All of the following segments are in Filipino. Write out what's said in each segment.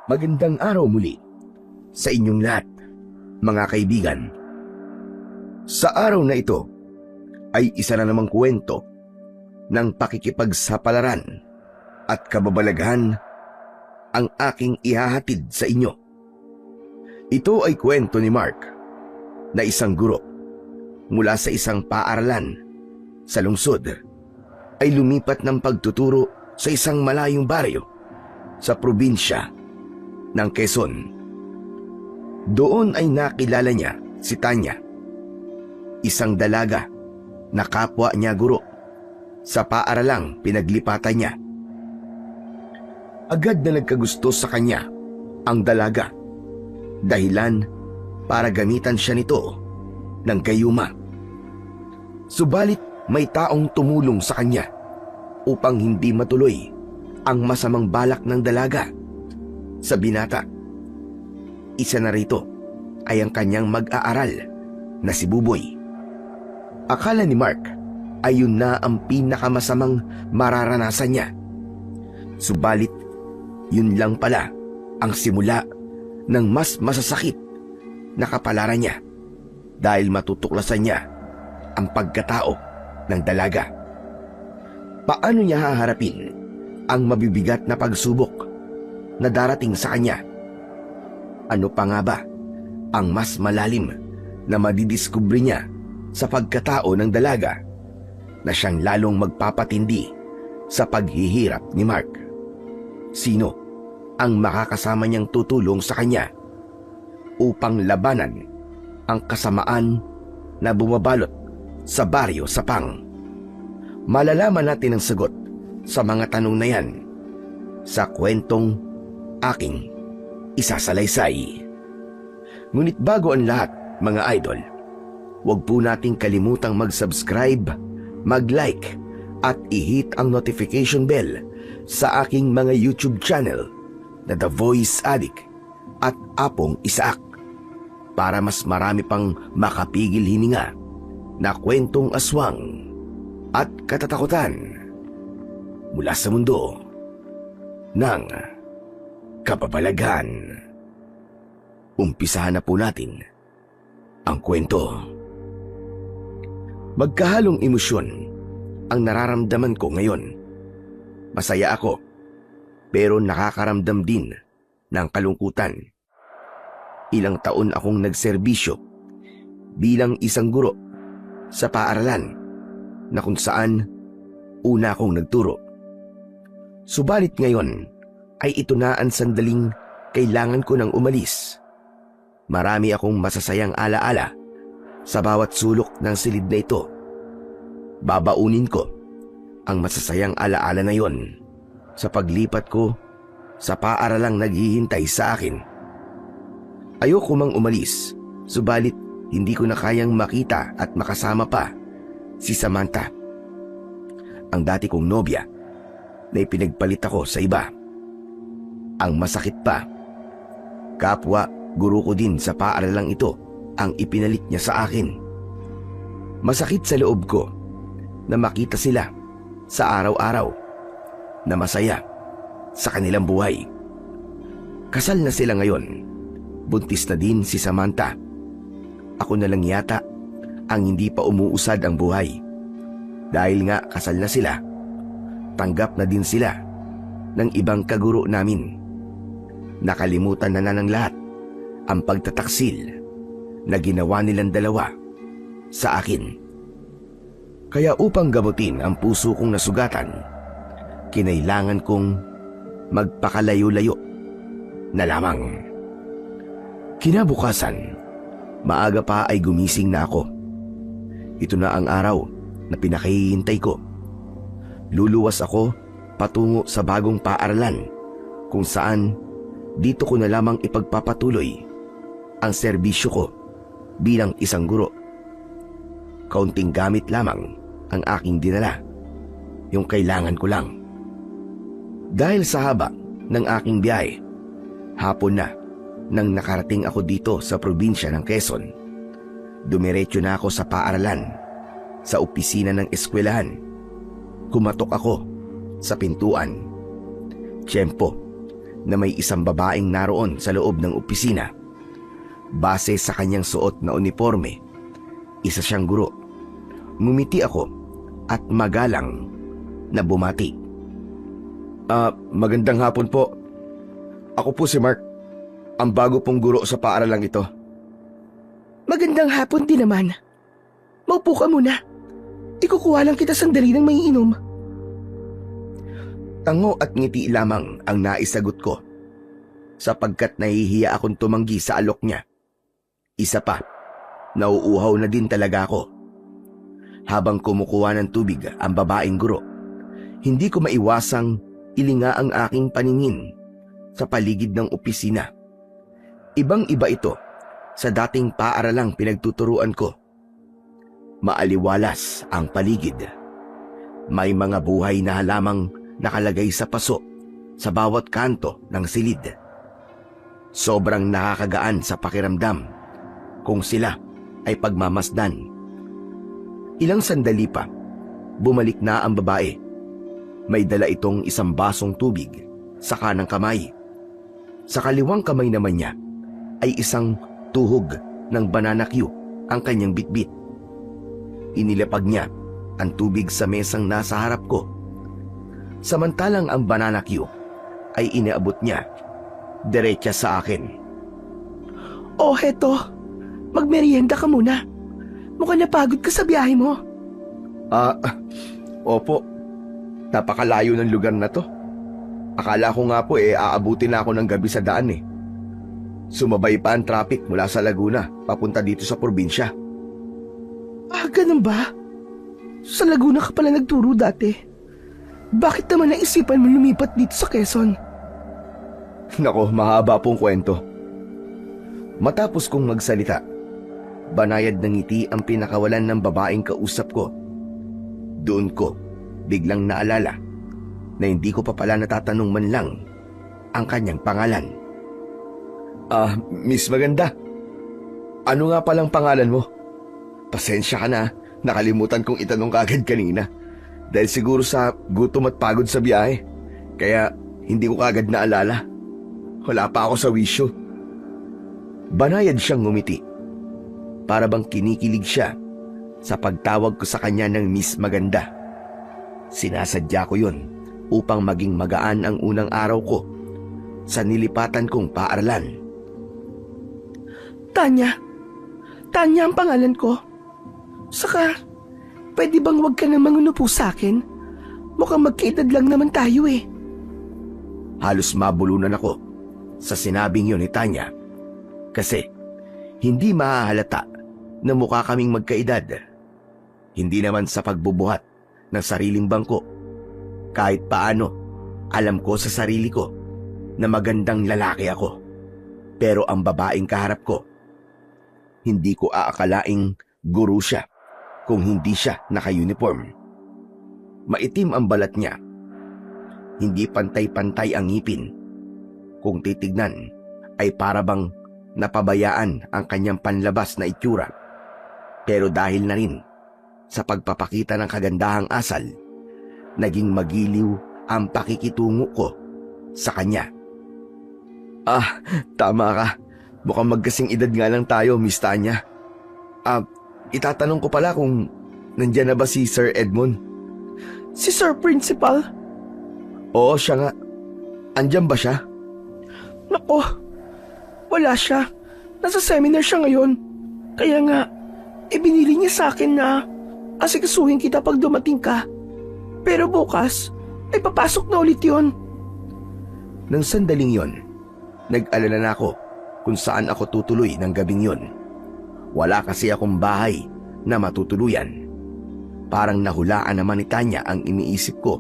Magandang araw muli sa inyong lahat, mga kaibigan. Sa araw na ito ay isa na namang kwento ng pakikipagsapalaran at kababalaghan ang aking ihahatid sa inyo. Ito ay kwento ni Mark na isang guro mula sa isang paaralan sa lungsod ay lumipat ng pagtuturo sa isang malayong baryo sa probinsya ng Quezon. Doon ay nakilala niya si Tanya, isang dalaga na kapwa niya guro sa paaralang pinaglipatan niya. Agad na nagkagusto sa kanya ang dalaga, dahilan para gamitan siya nito ng gayuma. Subalit may taong tumulong sa kanya upang hindi matuloy ang masamang balak ng dalaga sa binata. Isa na rito ay ang kanyang mag-aaral na si Buboy. Akala ni Mark ay yun na ang pinakamasamang mararanasan niya. Subalit, yun lang pala ang simula ng mas masasakit na kapalaran niya dahil matutuklasan niya ang pagkatao ng dalaga. Paano niya haharapin ang mabibigat na pagsubok na darating sa kanya? Ano pa nga ba ang mas malalim na madidiskubre niya sa pagkatao ng dalaga na siyang lalong magpapatindi sa paghihirap ni Mark? Sino ang makakasama niyang tutulong sa kanya upang labanan ang kasamaan na bumabalot sa baryo Sapang? Malalaman natin ang sagot sa mga tanong na yan sa kwentong aking isasalaysay. Ngunit bago ang lahat, mga idol, huwag po nating kalimutang mag-subscribe, mag-like at i-hit ang notification bell sa aking mga YouTube channel na The Voice Addict at Apong Isaak para mas marami pang makapigil hininga na kwentong aswang at katatakutan mula sa mundo ng kababalaghan. Umpisahan na po natin ang kwento. Magkahalong emosyon ang nararamdaman ko ngayon. Masaya ako, pero nakakaramdam din ng kalungkutan. Ilang taon akong nagserbisyo bilang isang guro sa paaralan na kung saan una akong nagturo. Subalit ngayon ay ito na ang sandaling kailangan ko nang umalis. Marami akong masasayang alaala sa bawat sulok ng silid na ito. Babaunin ko ang masasayang alaala na yon sa paglipat ko sa paaralang naghihintay sa akin. Ayoko mang umalis, subalit hindi ko na kayang makita at makasama pa si Samantha, ang dati kong nobya na ipinagpalit ako sa iba. Ang masakit pa, kapwa guro ko din sa paaralang ito ang ipinalit niya sa akin. Masakit sa loob ko na makita sila sa araw-araw na masaya sa kanilang buhay. Kasal na sila ngayon. Buntis na din si Samantha. Ako na lang yata ang hindi pa umuusad ang buhay. Dahil nga kasal na sila, tanggap na din sila ng ibang kaguro namin. Nakalimutan na ng lahat ang pagtataksil na ginawa nilang dalawa sa akin. Kaya upang gamutin ang puso kong nasugatan, kinailangan kong magpakalayo-layo na lamang. Kinabukasan, maaga pa ay gumising na ako. Ito na ang araw na pinakahihintay ko. Luluwas ako patungo sa bagong paaralan kung saan dito ko na lamang ipagpapatuloy ang serbisyo ko bilang isang guro. Kaunting gamit lamang ang aking dinala, yung kailangan ko lang. Dahil sa haba ng aking biyahe, hapon na nang nakarating ako dito sa probinsya ng Quezon. Dumiretso na ako sa paaralan, sa opisina ng eskwelahan. Kumatok ako sa pintuan. Tiyempo na may isang babaeng naroon sa loob ng opisina. Base sa kanyang suot na uniforme, isa siyang guro. Ngumiti ako at magalang na bumati. Magandang hapon po. Ako po si Mark, ang bago pong guro sa paaralang ito. Magandang hapon din naman. Maupo ka muna. Ikukuha lang kita sandali ng may inom. Tango at ngiti lamang ang naisagot ko, sapagkat nahihiya akong tumanggi sa alok niya. Isa pa, nauuhaw na din talaga ako. Habang kumukuha ng tubig ang babaeng guro, hindi ko maiwasang ilinga ang aking paningin sa paligid ng opisina. Ibang-iba ito sa dating paaralang pinagtuturuan ko. Maaliwalas ang paligid. May mga buhay na halamang nakalagay sa paso sa bawat kanto ng silid. Sobrang nakakagaan sa pakiramdam kung sila ay pagmamasdan. Ilang sandali pa, bumalik na ang babae. May dala itong isang basong tubig sa kanang kamay. Sa kaliwang kamay naman niya ay isang tuhog ng banana cue ang kanyang bitbit. Inilapag niya ang tubig sa mesang nasa harap ko. Samantalang ang banana cue ay inaabot niya diretsa sa akin. Oh, heto. Magmerienda ka muna. Mukhang napagod ka sa biyahe mo. Opo. Napakalayo ng lugar na to. Akala ko nga po aabutin na ako ng gabi sa daan eh. Sumabay pa ang traffic mula sa Laguna papunta dito sa probinsya. Ganun ba? Sa Laguna ka pala nagturo dati. Bakit naman naisipan mo lumipat dito sa Quezon? Nako, mahaba pong kwento. Matapos kong magsalita, banayad ng ngiti ang pinakawalan ng babaeng kausap ko. Doon ko biglang naalala na hindi ko pa pala natatanong man lang ang kanyang pangalan. Miss Maganda, ano nga palang pangalan mo? Pasensya ka na, nakalimutan kong itanong kagad kanina. Dahil siguro sa gutom at pagod sa biyahe, kaya hindi ko kagad naalala. Wala pa ako sa wisyo. Banayad siyang ngumiti. Para bang kinikilig siya sa pagtawag ko sa kanya ng Miss Maganda. Sinasadya ko yon upang maging magaan ang unang araw ko sa nilipatan kong paaralan. Tanya. Tanya ang pangalan ko. Saka, pwede bang wag ka na mangunupo sa akin? Mukhang magkaedad lang naman tayo eh. Halos mabulunan ako sa sinabing yun ni Tanya. Kasi, hindi mahahalata na mukha kaming magkaedad. Hindi naman sa pagbubuhat ng sariling bangko. Kahit paano, alam ko sa sarili ko na magandang lalaki ako. Pero ang babaeng kaharap ko, hindi ko aakalaing guro siya kung hindi siya naka-uniform. Maitim ang balat niya. Hindi pantay-pantay ang ngipin. Kung titignan, ay para bang napabayaan ang kanyang panlabas na itsura. Pero dahil na rin sa pagpapakita ng kagandahang asal, naging magiliw ang pakikitungo ko sa kanya. Tama ka. Mukhang magkasing edad nga lang tayo, Miss Tanya. Itatanong ko pala kung nandyan na ba si Sir Edmond? Si Sir Principal? Oo, siya nga. Andyan ba siya? Nako, wala siya. Nasa seminar siya ngayon. Kaya nga, ibinili niya sa akin na asikasuhin kita pag dumating ka. Pero bukas, ay papasok na ulit yun. Nang sandaling yon, nag-alala na ako kung saan ako tutuloy ng gabing yon. Wala kasi akong bahay na matutuluyan. Parang nahulaan naman ni Tanya ang iniisip ko.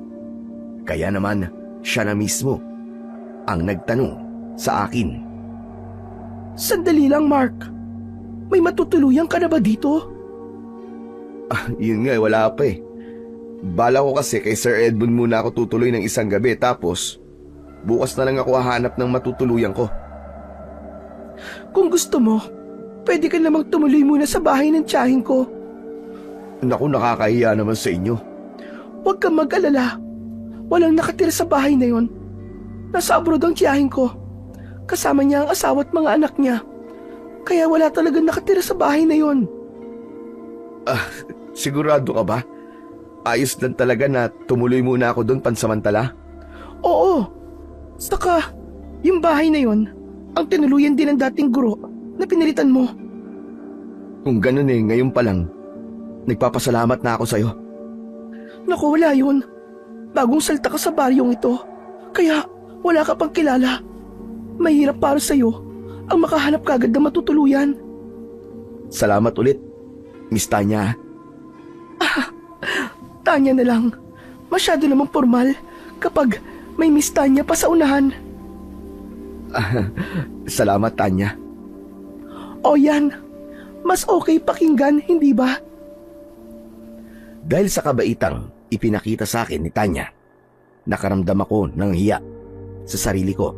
Kaya naman siya na mismo ang nagtanong sa akin. Sandali lang, Mark. May matutuluyan ka na ba dito? Yun nga, wala pa eh. Bala ko kasi kay Sir Edmund muna ako tutuloy ng isang gabi, tapos bukas na lang ako hahanap ng matutuluyan ko. Kung gusto mo, pwede ka namang tumuloy muna sa bahay ng tiyahin ko. Naku, nakakahiya naman sa inyo. Huwag kang mag-alala. Walang nakatira sa bahay na yon. Nasa abroad ang tiyahin ko. Kasama niya ang asawa at mga anak niya. Kaya wala talagang nakatira sa bahay na yon. Sigurado ka ba? Ayos lang talaga na tumuloy muna ako doon pansamantala? Oo. Saka, yung bahay na yon, ang tinuluyan din ng dating guro na pinilitan mo. Kung ganun ngayon pa lang, nagpapasalamat na ako sa'yo. Naku, wala yun. Bagong salta ka sa baryong ito. Kaya wala ka pang kilala. Mahirap para sa'yo ang makahanap kagad na matutuluyan. Salamat ulit, Miss Tanya. Tanya na lang. Masyado namang formal kapag may Miss Tanya pa sa unahan. Salamat, Tanya. O yan, mas okay pakinggan, hindi ba? Dahil sa kabaitang ipinakita sa akin ni Tanya, nakaramdam ako ng hiya sa sarili ko.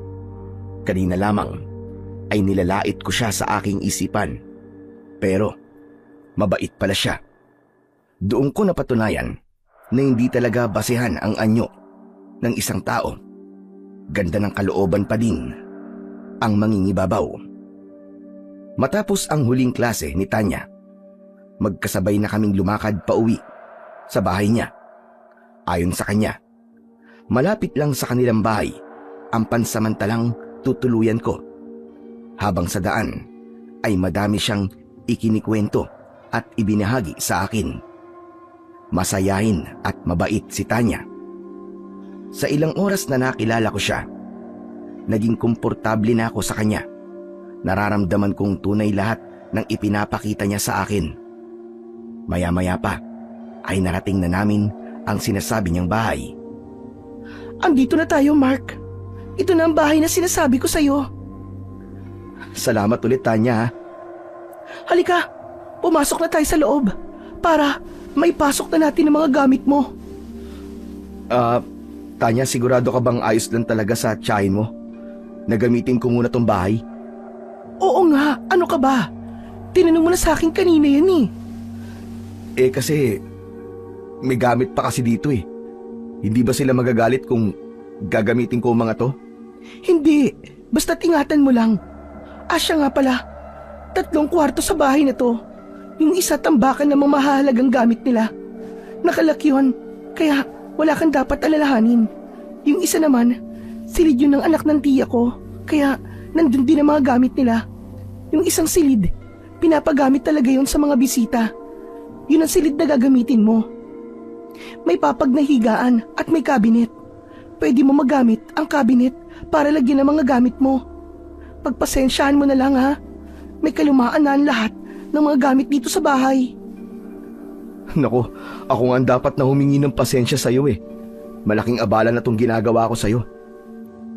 Kanina lamang ay nilalait ko siya sa aking isipan. Pero mabait pala siya. Doon ko napatunayan na hindi talaga basehan ang anyo ng isang tao. Ganda ng kalooban pa din ang mangingibabaw. Matapos ang huling klase ni Tanya, magkasabay na kaming lumakad pa uwi sa bahay niya. Ayon sa kanya, malapit lang sa kanilang bahay ang pansamantalang tutuluyan ko. Habang sa daan ay madami siyang ikinikwento at ibinahagi sa akin. Masayahin at mabait si Tanya. Sa ilang oras na nakilala ko siya, naging komportable na ako sa kanya. Nararamdaman kong tunay lahat ng ipinapakita niya sa akin. Maya-maya pa ay narating na namin ang sinasabi niyang bahay. Andito na tayo, Mark. Ito na ang bahay na sinasabi ko sa'yo. Salamat ulit, Tanya. Halika, pumasok na tayo sa loob para maipasok na natin ang mga gamit mo. Tanya, sigurado ka bang ayos lang talaga sa tiyahin mo? Nagamitin ko muna tong bahay? Oo nga, ano ka ba? Tinanong mo na sa akin kanina yan Kasi may gamit pa kasi dito Hindi ba sila magagalit kung gagamitin ko ang mga to? Hindi, basta ingatan mo lang. Siya nga pala, 3 kwarto sa bahay na to. Yung isa tambakan ng mamahalagang gamit nila. Nakalaki yun, kaya wala kang dapat alalahanin. Yung isa naman, silid yun ng anak ng tiya ko, kaya nandun din ang mga gamit nila. Yung isang silid, pinapagamit talaga yun sa mga bisita. Yun ang silid na gagamitin mo. May papag na higaan at may kabinet. Pwede mo magamit ang kabinet para lagyan ng mga gamit mo. Pagpasensyahan mo na lang ha. May kalumaan na ang lahat ng mga gamit dito sa bahay. Nako, ako nga ang dapat na humingi ng pasensya sa'yo Malaking abala na tong ginagawa ko sa'yo.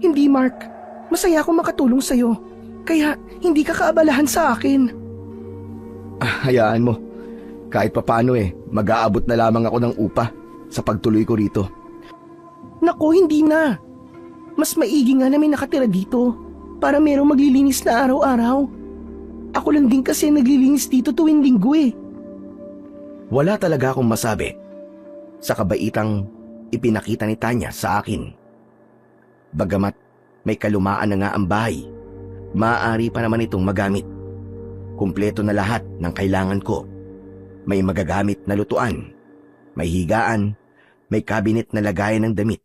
Hindi, Mark. Masaya akong makatulong sa'yo. Kaya hindi ka kaabalahan sa akin. Hayaan mo. Kahit papaano mag-aabot na lamang ako ng upa sa pagtuloy ko rito. Naku, hindi na. Mas maigi nga na may nakatira dito para merong maglilinis na araw-araw. Ako lang din kasi naglilinis dito tuwing linggo Wala talaga akong masabi sa kabaitang ipinakita ni Tanya sa akin. Bagamat may kalumaan na nga ang bahay, maaari pa naman itong magamit. Kumpleto na lahat ng kailangan ko. May magagamit na lutuan, may higaan, may kabinet na lagayan ng damit.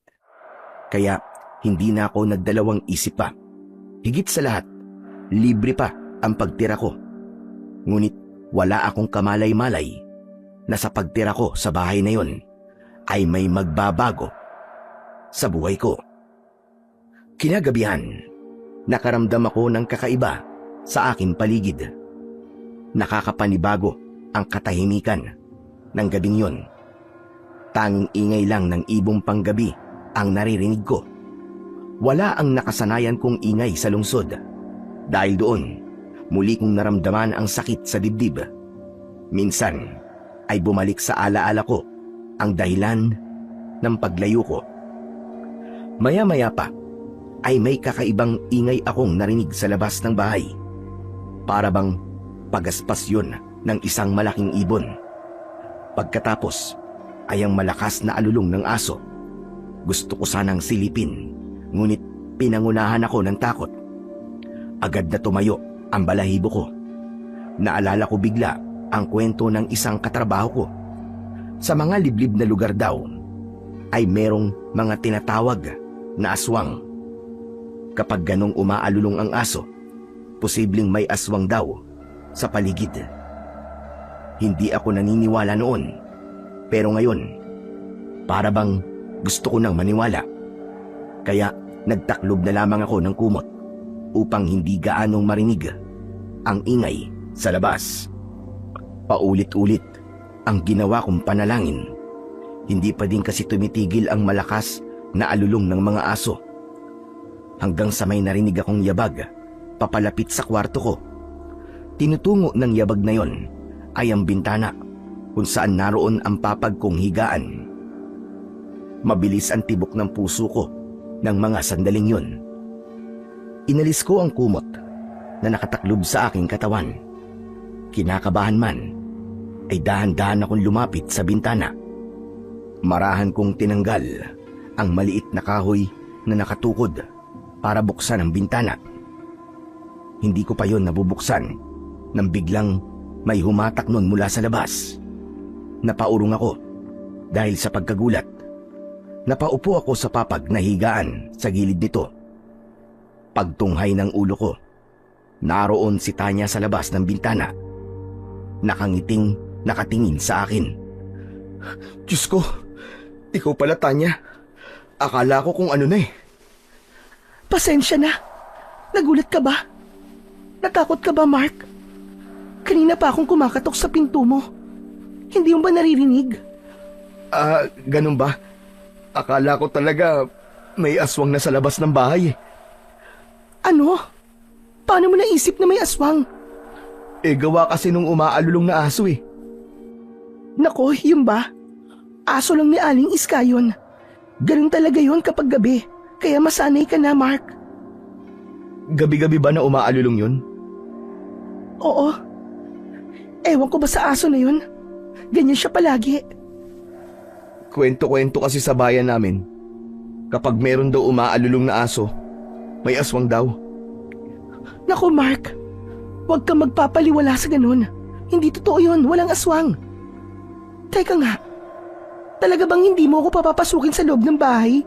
Kaya hindi na ako nagdalawang isip pa. Higit sa lahat, libre pa ang pagtira ko. Ngunit wala akong kamalay-malay na sa pagtira ko sa bahay na yon ay may magbabago sa buhay ko. Kinagabihan, nakaramdam ako ng kakaiba sa aking paligid. Nakakapanibago ang katahimikan ng gabing yon. Tanging ingay lang ng ibong panggabi ang naririnig ko. Wala ang nakasanayan kong ingay sa lungsod. Dahil doon, muli kong naramdaman ang sakit sa dibdib. Minsan ay bumalik sa alaala ko ang dahilan ng paglayo ko. Maya-maya pa ay may kakaibang ingay akong narinig sa labas ng bahay. Para bang pagaspas yun ng isang malaking ibon. Pagkatapos ay ang malakas na alulong ng aso. Gusto ko sanang silipin, ngunit Pinangunahan ako ng takot. Agad na tumayo ang balahibo ko. Naalala ko bigla ang kwento ng isang katrabaho ko. Sa mga liblib na lugar daw ay merong mga tinatawag na aswang. Kapag ganong umaalulong ang aso, posibleng may aswang daw sa paligid. Hindi ako naniniwala noon, pero ngayon, para bang gusto ko nang maniwala. Kaya nagtaklob na lamang ako ng kumot upang hindi gaanong marinig ang ingay sa labas. Paulit-ulit ang ginawa kong panalangin. Hindi pa din kasi tumitigil ang malakas na alulong ng mga aso. Hanggang sa may narinig akong yabag papalapit sa kwarto ko. Tinutungo ng yabag na yon ay ang bintana kung saan naroon ang papag kong higaan. Mabilis ang tibok ng puso ko ng mga sandaling yon. Inalis ko ang kumot na nakataklob sa aking katawan. Kinakabahan man, ay dahan-dahan akong lumapit sa bintana. Marahan kong tinanggal ang maliit na kahoy na nakatukod para buksan ang bintana. Hindi ko pa yon nabubuksan nang biglang may humatak nun mula sa labas. Napaurong ako dahil sa pagkagulat. Napaupo ako sa papag na higaan sa gilid nito. Pagtunghay ng ulo ko, naroon si Tanya sa labas ng bintana. Nakangiting nakatingin sa akin. Diyos ko, ikaw pala, Tanya. Akala ko kung ano na eh. Pasensya na. Nagulat ka ba? Natakot ka ba, Mark? Kanina pa akong kumakatok sa pinto mo. Hindi mo ba naririnig? Ganun ba? Akala ko talaga may aswang na sa labas ng bahay. Ano? Paano mo naisip na may aswang? Gawa kasi nung umaalulong na aso eh. Nako, yun ba? Aso lang ni Aling Iskayon. Ganun talaga yun kapag gabi. Kaya masanay ka na, Mark. Gabi-gabi ba na umaalulong yun? Oo. Ewan ko ba sa aso na yun? Ganyan siya palagi. Kwento-kwento kasi sa bayan namin. Kapag meron daw umaalulong na aso, may aswang daw. Naku, Mark. Huwag kang magpapaliwala sa ganun. Hindi totoo yun. Walang aswang. Teka nga. Talaga bang hindi mo ako papapasukin sa loob ng bahay?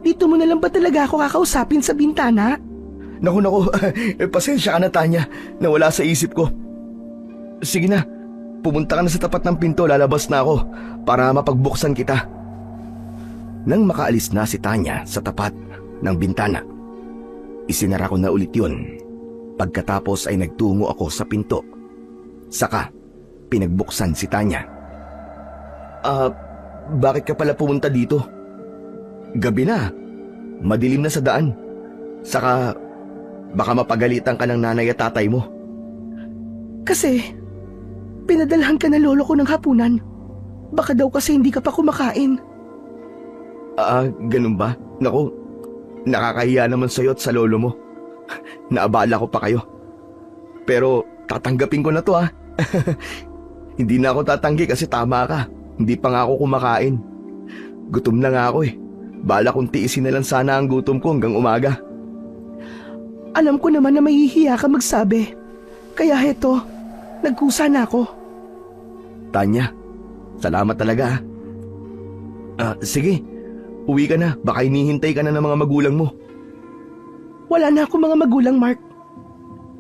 Dito mo na lang ba talaga ako kakausapin sa bintana? Naku, pasensya ka na, Tanya. Nawala sa isip ko. Sige na, pumunta ka na sa tapat ng pinto, lalabas na ako para mapagbuksan kita. Nang makaalis na si Tanya sa tapat ng bintana, isinara ko na ulit yun. Pagkatapos ay nagtungo ako sa pinto. Saka, pinagbuksan si Tanya. Bakit ka pala pumunta dito? Gabi na. Madilim na sa daan. Saka, baka mapagalitan ka ng nanay at tatay mo. Kasi, pinadalhan ka na lolo ko ng hapunan. Baka daw kasi hindi ka pa kumakain. Ganun ba? Naku, nakakahiya naman sa'yo at sa lolo mo. Naabala ko pa kayo. Pero tatanggapin ko na to ha. Hindi na ako tatanggi kasi tama ka. Hindi pa nga ako kumakain. Gutom na nga ako eh. Bala kong tiisin na lang sana ang gutom ko hanggang umaga. Alam ko naman na mahihiya ka magsabi. Kaya heto, nagkusa na ako. Tanya, salamat talaga ha. Sige, uwi ka na. Baka hinihintay ka na ng mga magulang mo. Wala na akong mga magulang, Mark.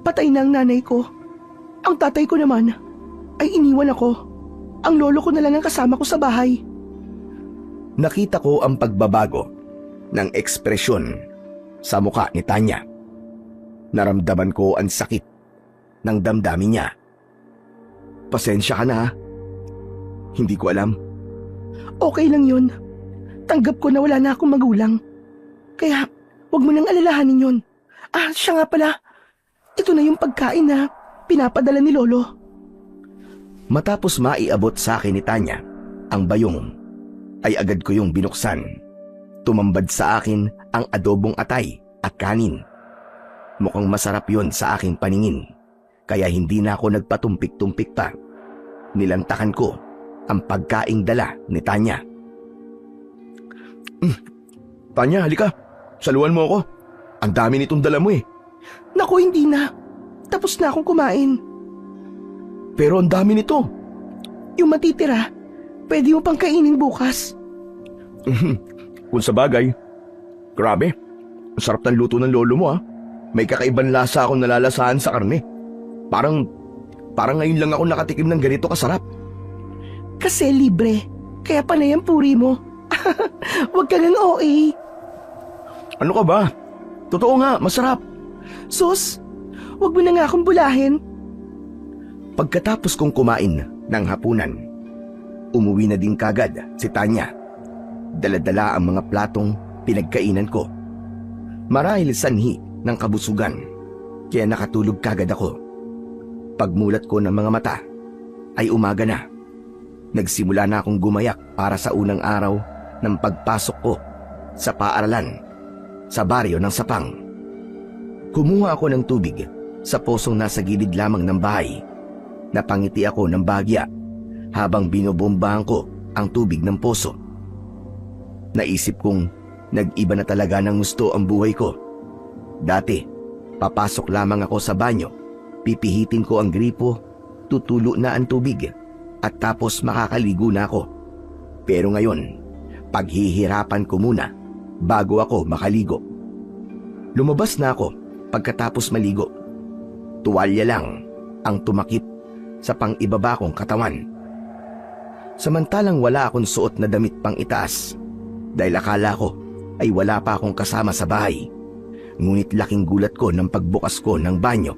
Patay na ang nanay ko. Ang tatay ko naman ay iniwan ako. Ang lolo ko na lang ang kasama ko sa bahay. Nakita ko ang pagbabago ng ekspresyon sa mukha ni Tanya. Naramdaman ko ang sakit ng damdamin niya. Pasensya ka na ha. Hindi ko alam. Okay lang yun. Tanggap ko na wala na akong magulang. Kaya, huwag mo nang alalahanin yun. Siya nga pala. Ito na yung pagkain na pinapadala ni Lolo. Matapos maiabot sa akin ni Tanya ang bayong, ay agad ko yung binuksan. Tumambad sa akin ang adobong atay at kanin. Mukhang masarap yon sa aking paningin, kaya hindi na ako nagpatumpik-tumpik pa. Nilantakan ko ang pagkaing dala ni Tanya. Tanya, halika. Saluhan mo ako. Ang dami nitong dala mo eh. Naku, hindi na. Tapos na akong kumain. Pero ang dami nito. Yung matitira, pwede mo pang kainin bukas. Kung sa bagay. Grabe. Ang sarap ng luto ng lolo mo ah. May kakaibang lasa akong nalalasahan sa karne. Parang ngayon lang ako nakatikim ng ganito kasarap. Kasi libre, kaya panay ang puri mo. Huwag ka ngang OA. Ano ka ba? Totoo nga, masarap. Sus, huwag mo na nga akong bulahin. Pagkatapos kong kumain ng hapunan, umuwi na din kagad si Tanya. Dala-dala ang mga platong pinagkainan ko. Marahil sanhi ng kabusugan, kaya nakatulog kagad ako. Pagmulat ko ng mga mata, ay umaga na. Nagsimula na akong gumayak para sa unang araw ng pagpasok ko sa paaralan sa baryo ng Sapang. Kumuha ako ng tubig sa posong nasa gilid lamang ng bahay. Napangiti ako ng bahagya habang binobombahan ko ang tubig ng poso. Naisip kong nag-iba na talaga ng gusto ang buhay ko. Dati, papasok lamang ako sa banyo, pipihitin ko ang gripo, tutulo na ang tubig, at tapos makakaligo na ako. Pero ngayon, paghihirapan ko muna bago ako makaligo. Lumabas na ako pagkatapos maligo. Tuwalya lang ang tumakip sa pang-ibaba kong katawan. Samantalang wala akong suot na damit pang itaas dahil akala ko ay wala pa akong kasama sa bahay. Ngunit laking gulat ko nang pagbukas ko ng banyo.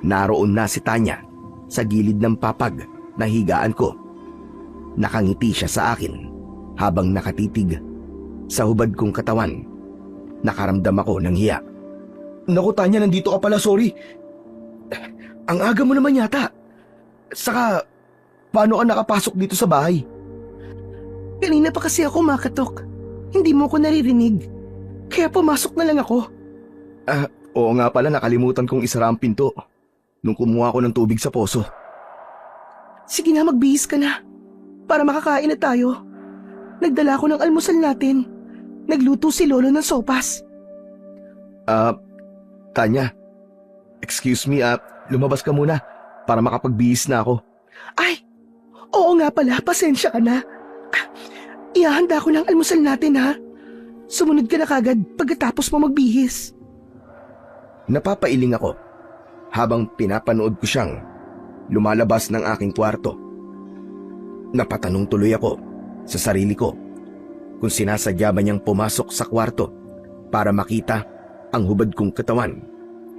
Naroon na si Tanya sa gilid ng papag na higaan ko. Nakangiti siya sa akin habang nakatitig sa hubad kong katawan. Nakaramdam ako ng hiya. Naku Tanya, nandito ka pala, sorry. Ang aga mo naman yata. Saka, paano ka nakapasok dito sa bahay? Kanina pa kasi ako makatok. Hindi mo ko naririnig. Kaya pumasok na lang ako. Oo nga pala, nakalimutan kong isara ang pinto nung kumuha ko ng tubig sa poso. Sige na, magbihis ka na. Para makakain na tayo. Nagdala ko ng almusal natin. Nagluto si Lolo ng sopas. Tanya, excuse me, lumabas ka muna para makapagbihis na ako. Ay, oo nga pala, pasensya ka na. Ihahanda ko ng almusal natin ha. Sumunod ka na kagad pagkatapos mo magbihis. Napapailing ako habang pinapanood ko siyang lumalabas ng aking kwarto. Napatanong tuloy ako sa sarili ko kung sinasadya ba niyang pumasok sa kwarto para makita ang hubad kong katawan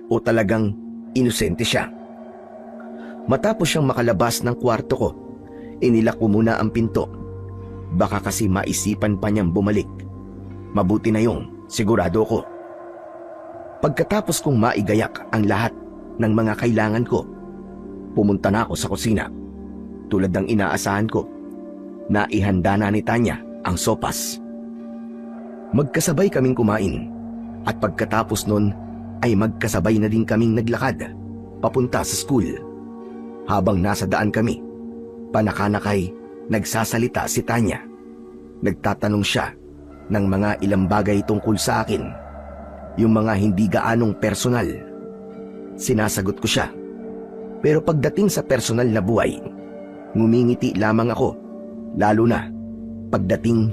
o talagang inosente siya. Matapos siyang makalabas ng kwarto ko, inilak ko muna ang pinto. Baka kasi maisipan pa niyang bumalik. Mabuti na yung sigurado ko. Pagkatapos kong maigayak ang lahat ng mga kailangan ko, pumunta na ako sa kusina. Tulad ng inaasahan ko, naihanda na ni Tanya ang sopas. Magkasabay kaming kumain at pagkatapos nun ay magkasabay na din kaming naglakad papunta sa school. Habang nasa daan kami, panakanakay nagsasalita si Tanya. Nagtatanong siya ng mga ilang bagay tungkol sa akin, yung mga hindi gaanong personal. Sinasagot ko siya. Pero pagdating sa personal na buhay, ngumingiti lamang ako, lalo na pagdating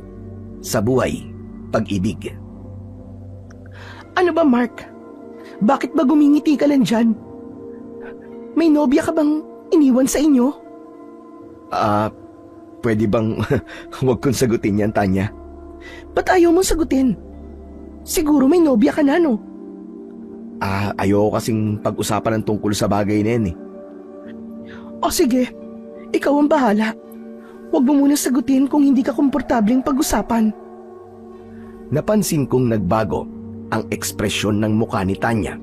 sa buhay, pag-ibig. Ano ba, Mark? Bakit ba gumingiti ka lang dyan? May nobya ka bang iniwan sa inyo? Pwede bang huwag kong sagutin yan, Tanya? Ba't ayaw mong sagutin? Siguro may nobya ka na, no? Ayoko kasing pag-usapan ng tungkol sa bagay na yan eh. O sige, ikaw ang bahala. Huwag mo muna sagutin kung hindi ka komportableng pag-usapan. Napansin kong nagbago ang ekspresyon ng mukha ni Tanya.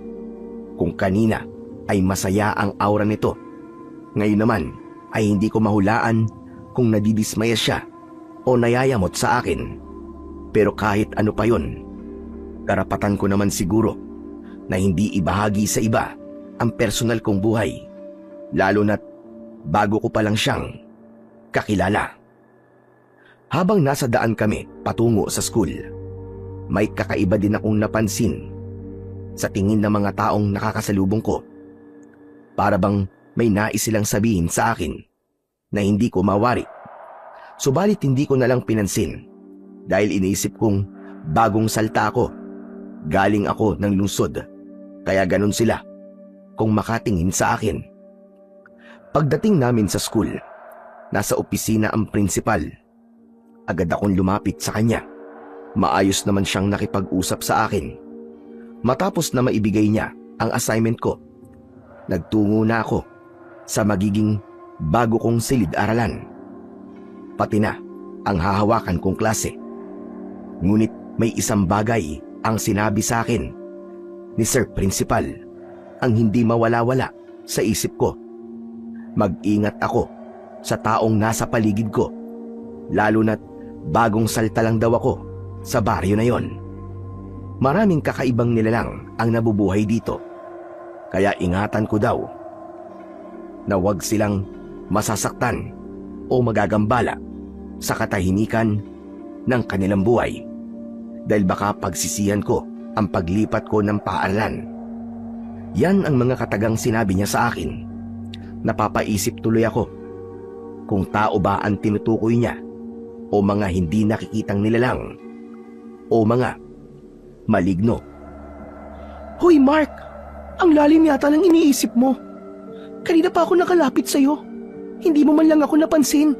Kung kanina ay masaya ang aura nito, ngayon naman ay hindi ko mahulaan kung nadidismaya siya o nayayamot sa akin. Pero kahit ano pa yon, karapatan ko naman siguro na hindi ibahagi sa iba ang personal kong buhay, lalo na't bago ko pa lang siyang kakilala. Habang nasa daan kami patungo sa school, may kakaiba din akong napansin sa tingin ng mga taong nakakasalubong ko. Para bang may nais silang sabihin sa akin na hindi ko mawari. Subalit hindi ko nalang pinansin dahil iniisip kong bagong salta ako. Galing ako ng lungsod, kaya ganun sila kung makatingin sa akin. Pagdating namin sa school, nasa opisina ang principal. Agad akong lumapit sa kanya. Maayos naman siyang nakipag-usap sa akin. Matapos na maibigay niya ang assignment ko, nagtungo na ako sa magiging bago kong silid-aralan. Pati na ang hahawakan kong klase. Ngunit may isang bagay ang sinabi sa akin ni Sir Principal ang hindi mawala-wala sa isip ko. Mag-ingat ako sa taong nasa paligid ko, lalo na't bagong salta lang daw ako sa baryo na yon. Maraming kakaibang nilalang ang nabubuhay dito, kaya ingatan ko daw na huwag silang masasaktan o magagambala sa katahimikan ng kanilang buhay dahil baka pagsisihan ko ang paglipat ko ng paaralan. Yan ang mga katagang sinabi niya sa akin. Napapaisip tuloy ako kung tao ba ang tinutukoy niya o mga hindi nakikitang nilalang o mga maligno. Hoy Mark, ang lalim yata ng iniisip mo. Kanina pa ako nakalapit sa'yo. Hindi mo man lang ako napansin.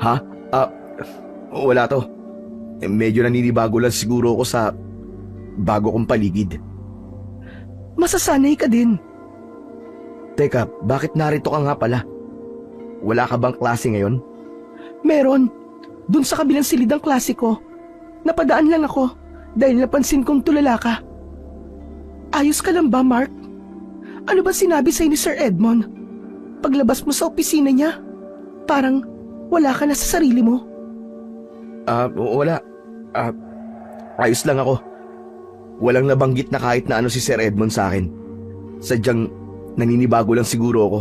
Ha? Wala to. Medyo naninibago lang siguro ako sa bago kong paligid. Masasanay ka din. Teka, bakit narito ka nga pala? Wala ka bang klase ngayon? Meron. Dun sa kabilang silid ng klase ko. Napadaan lang ako dahil napansin kong tulala ka. Ayos ka lang ba, Mark? Ano ba sinabi sa'yo ni Sir Edmond? Paglabas mo sa opisina niya, parang wala ka na sa sarili mo. Wala. Ayos lang ako. Walang nabanggit na kahit na ano si Sir Edmond sa akin. Sadyang naninibago lang siguro ako.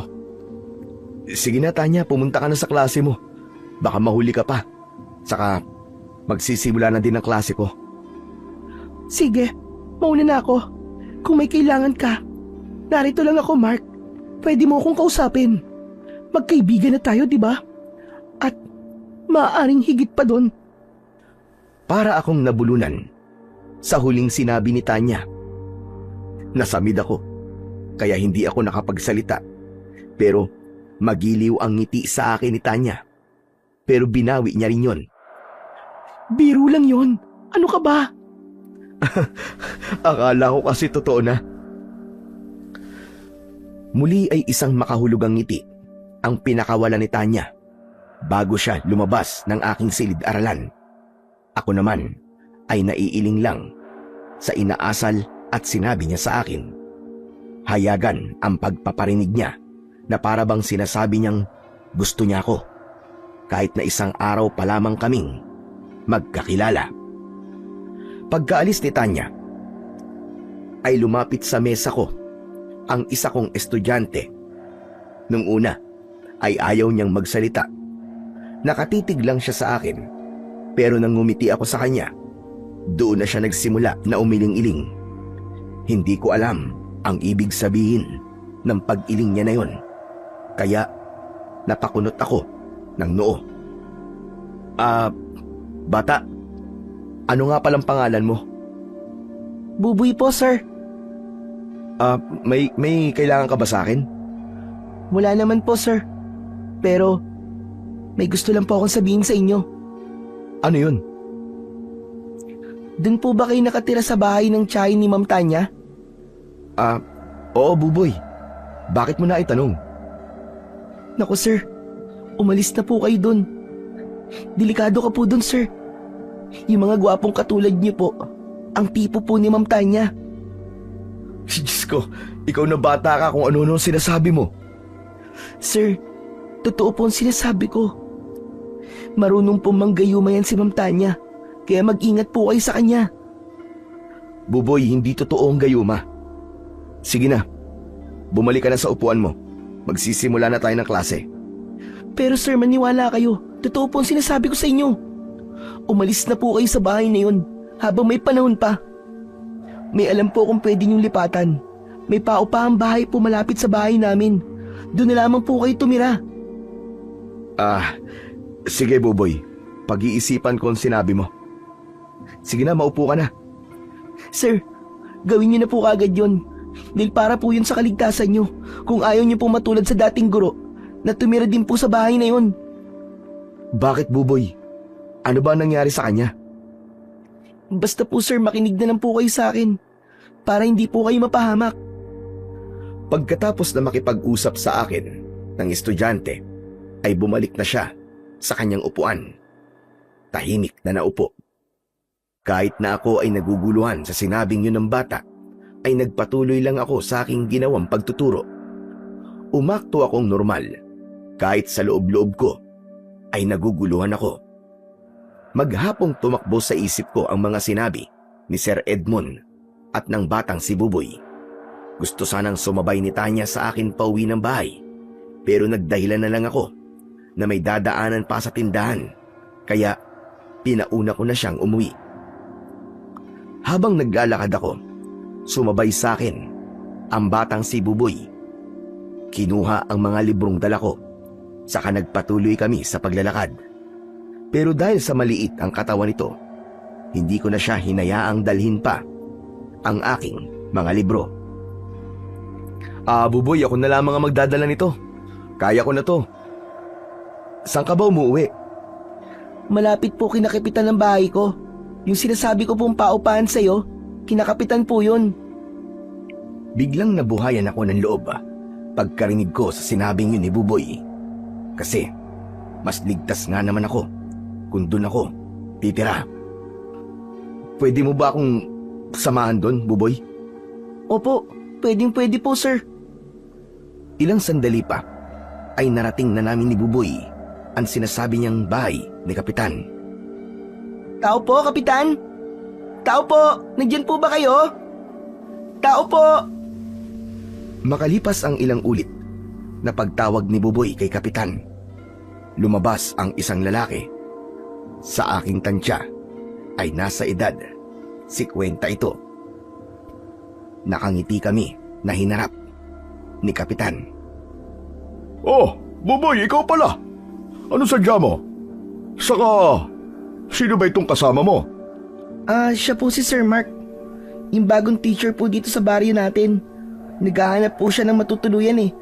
Sige na, Tanya, pumunta ka na sa klase mo. Baka mahuli ka pa. Saka magsisimula na din ang klase ko. Sige, mauna na ako. Kung may kailangan ka, narito lang ako, Mark. Pwede mo akong kausapin. Magkaibigan na tayo, di ba? At maaaring higit pa doon. Para akong nabulunan sa huling sinabi ni Tanya. Nasamid ako, kaya hindi ako nakapagsalita. Pero magiliw ang ngiti sa akin ni Tanya. Pero binawi niya rin yon. Biro lang yon. Ano ka ba? Akala ko kasi totoo na. Muli ay isang makahulugang ngiti ang pinakawala ni Tanya bago siya lumabas ng aking silid-aralan. Ako naman ay naiiling lang sa inaasal at sinabi niya sa akin. Hayagan ang pagpaparinig niya na para bang sinasabi niyang gusto niya ako kahit na isang araw pa lamang kaming magkakilala. Pagkaalis ni Tanya ay lumapit sa mesa ko ang isa kong estudyante. Nung una ay ayaw niyang magsalita. Nakatitig lang siya sa akin, pero nang ngumiti ako sa kanya, doon na siya nagsimula na umiling-iling. Hindi ko alam ang ibig sabihin ng pag-iling niya na yon, kaya napakunot ako ng noo. Bata, ano nga palang pangalan mo? Buboy po, sir. May kailangan ka ba sa akin? Wala naman po, sir. Pero may gusto lang po akong sabihin sa inyo. Ano yun? Dun po ba kayo nakatira sa bahay ng tiyahin ni Ma'am Tanya? Oo, Buboy. Bakit mo na itanong? Naku, sir. Umalis na po kayo dun. Delikado ka po dun, sir. Yung mga gwapong katulad niyo po, ang tipo po ni Ma'am Tanya. Diyos ko, ikaw na bata ka kung ano-ano sinasabi mo. Sir, totoo po ang sinasabi ko. Marunong po manggayuma yan si Ma'am Tanya, kaya mag-ingat po kayo sa kanya. Buboy, hindi totoo ang gayuma. Sige na, bumalik ka na sa upuan mo. Magsisimula na tayo ng klase. Pero sir, maniwala kayo. Totoo po ang sinasabi ko sa inyo. Umalis na po kayo sa bahay na yun habang may panahon pa. May alam po kung pwede niyong lipatan. May paupahang bahay po malapit sa bahay namin. Doon na lamang po kayo tumira. Sige Buboy, pag-iisipan ko ang sinabi mo. Sige na, maupo ka na. Sir, gawin niyo na po agad yun. Dahil para po yun sa kaligtasan niyo. Kung ayaw niyo pong matulad sa dating guro na tumira din po sa bahay na yun. Bakit Buboy? Ano ba nangyari sa kanya? Basta po sir, makinig na lang po kayo sa akin. Para hindi po kayo mapahamak. Pagkatapos na makipag-usap sa akin ng estudyante, ay bumalik na siya sa kanyang upuan. Tahimik na naupo. Kahit na ako ay naguguluhan sa sinabing yun ng bata, ay nagpatuloy lang ako sa aking ginawang pagtuturo. Umakto akong normal, kahit sa loob-loob ko ay naguguluhan ako. Maghapong tumakbo sa isip ko ang mga sinabi ni Sir Edmond at ng batang si Buboy. Gusto sanang sumabay ni Tanya sa akin pauwi ng bahay, pero nagdahilan na lang ako na may dadaanan pa sa tindahan, kaya pinauna ko na siyang umuwi. Habang naglalakad ako, sumabay sa akin ang batang si Buboy. Kinuha ang mga librong dala ko, saka nagpatuloy kami sa paglalakad. Pero dahil sa maliit ang katawan nito, hindi ko na siya hinayaang dalhin pa ang aking mga libro. Buboy, ako na lamang ang magdadala nito. Kaya ko na to. Saan ka ba umuwi? Malapit po kinakapitan ng bahay ko. Yung sinasabi ko pong paupahan sa'yo, kinakapitan po yun. Biglang nabuhayan ako ng loob pagkarinig ko sa sinabing yun ni Buboy. Kasi mas ligtas nga naman ako kung doon ako titira. Pwede mo ba akong samahan doon, Buboy? Opo, pwede po sir. Ilang sandali pa ay narating na namin ni Buboy ang sinasabi niyang bahay ni Kapitan. Tao po, Kapitan? Tao po, nandiyan po ba kayo? Tao po! Makalipas ang ilang ulit na pagtawag ni Buboy kay Kapitan, lumabas ang isang lalaki. Sa aking tansya ay nasa edad 50 ito. Nakangiti kami na hinarap ni Kapitan. Oh, Buboy, ikaw pala. Ano sadya mo? Saka, sino ba itong kasama mo? Siya po si Sir Mark. Yung bagong teacher po dito sa baryo natin. Naghahanap po siya ng matutuluyan eh.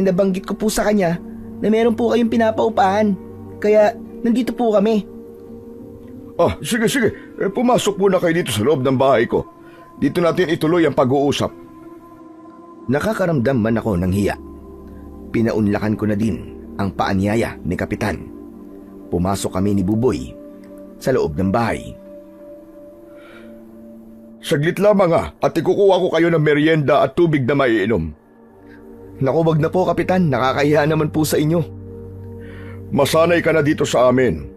Nabanggit ko po sa kanya na meron po kayong pinapaupahan. Kaya nandito po kami. Sige. Pumasok muna kayo dito sa loob ng bahay ko. Dito natin ituloy ang pag-uusap. Nakakaramdam man ako ng hiya. Pinaunlakan ko na din ang paanyaya ni Kapitan. Pumasok kami ni Buboy sa loob ng bahay. Saglit lamang at ikukuha ko kayo ng merienda at tubig na maiinom. Naku, wag na po Kapitan, nakakahiya naman po sa inyo. Masanay ka na dito sa amin.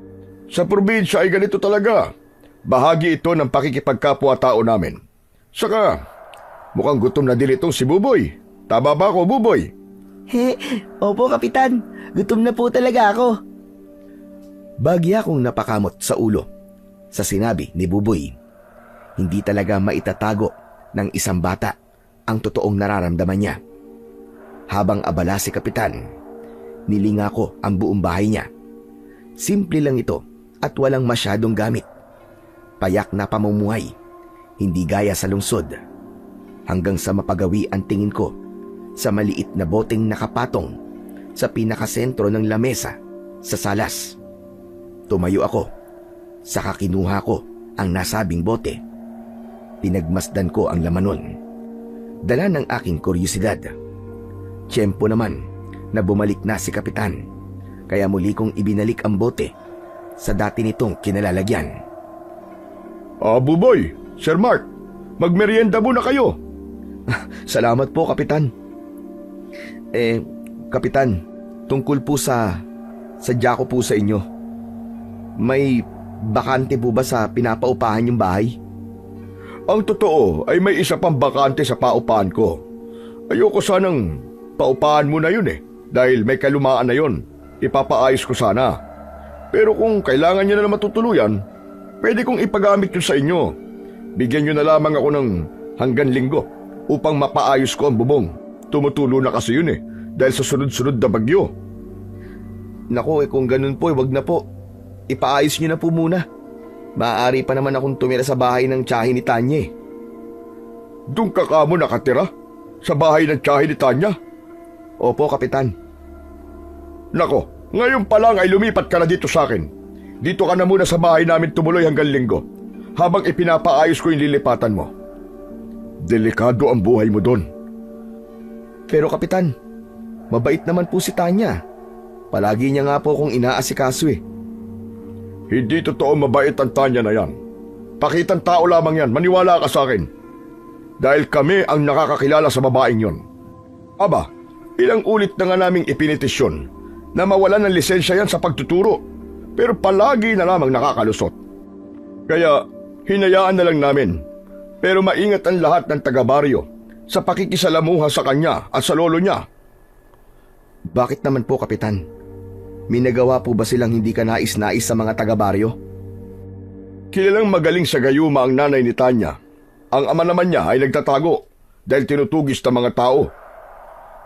Sa probinsya ay ganito talaga. Bahagi ito ng pakikipagkapwa-tao namin. Saka, mukhang gutom na din itong si Buboy. Tama ba ako, Buboy? Opo Kapitan, gutom na po talaga ako. Bagya akong napakamot sa ulo sa sinabi ni Buboy. Hindi talaga maitatago ng isang bata ang totoong nararamdaman niya. Habang abala si Kapitan, nilinga ko ang buong bahay niya. Simple lang ito at walang masyadong gamit. Payak na pamumuhay, hindi gaya sa lungsod. Hanggang sa mapagawi ang tingin ko sa maliit na boteng nakapatong sa pinakasentro ng lamesa sa salas. Tumayo ako, saka kinuha ko ang nasabing bote. Pinagmasdan ko ang laman nun. Dala ng aking kuryosidad. Tiyempo naman na bumalik na si Kapitan, kaya muli kong ibinalik ang bote sa dati nitong kinalalagyan. Buboy, Sir Mark, magmerienda muna kayo. Salamat po, Kapitan. Kapitan, tungkol po sa sadya ko po sa inyo. May bakante po ba sa pinapaupahan yung bahay? Ang totoo ay may isa pang bakante sa paupahan ko. Ayoko sanang paupahan mo na yun dahil may kalumaan na yun. Ipapaayos ko sana. Pero kung kailangan nyo na matutuluyan, pwede kong ipagamit yun sa inyo. Bigyan nyo na lamang ako ng hanggang Linggo upang mapaayos ko ang bubong. Tumutulo na kasi yun dahil sa sunod-sunod na bagyo. Nako, kung ganun po, wag na po. Ipaayos niyo na po muna. Maaari pa naman akong tumira sa bahay ng tiyahin ni Tanya Doon ka kamo nakatira? Sa bahay ng tiyahin ni Tanya? Opo, Kapitan. Nako, ngayon pa lang ay lumipat ka na dito sa akin. Dito ka na muna sa bahay namin tumuloy hanggang Linggo, habang ipinapaayos ko yung lilipatan mo. Delikado ang buhay mo doon. Pero Kapitan, mabait naman po si Tanya. Palagi niya nga po akong inaasikaso Hindi totoo mabait ang Tanya na yan. Pakitang tao lamang yan, maniwala ka sa akin. Dahil kami ang nakakakilala sa babaeng yon. Aba, ilang ulit na nga naming ipinitisyon na mawalan ng lisensya yan sa pagtuturo, pero palagi na lamang nakakalusot. Kaya hinayaan na lang namin, pero maingat ang lahat ng taga-baryo sa pakikisalamuha sa kanya at sa lolo niya. Bakit naman po, Kapitan? May nagawa po ba silang hindi ka nais-nais sa mga taga-baryo? Kilalang magaling sa gayuma ang nanay ni Tanya. Ang ama naman niya ay nagtatago dahil tinutugis ng mga tao.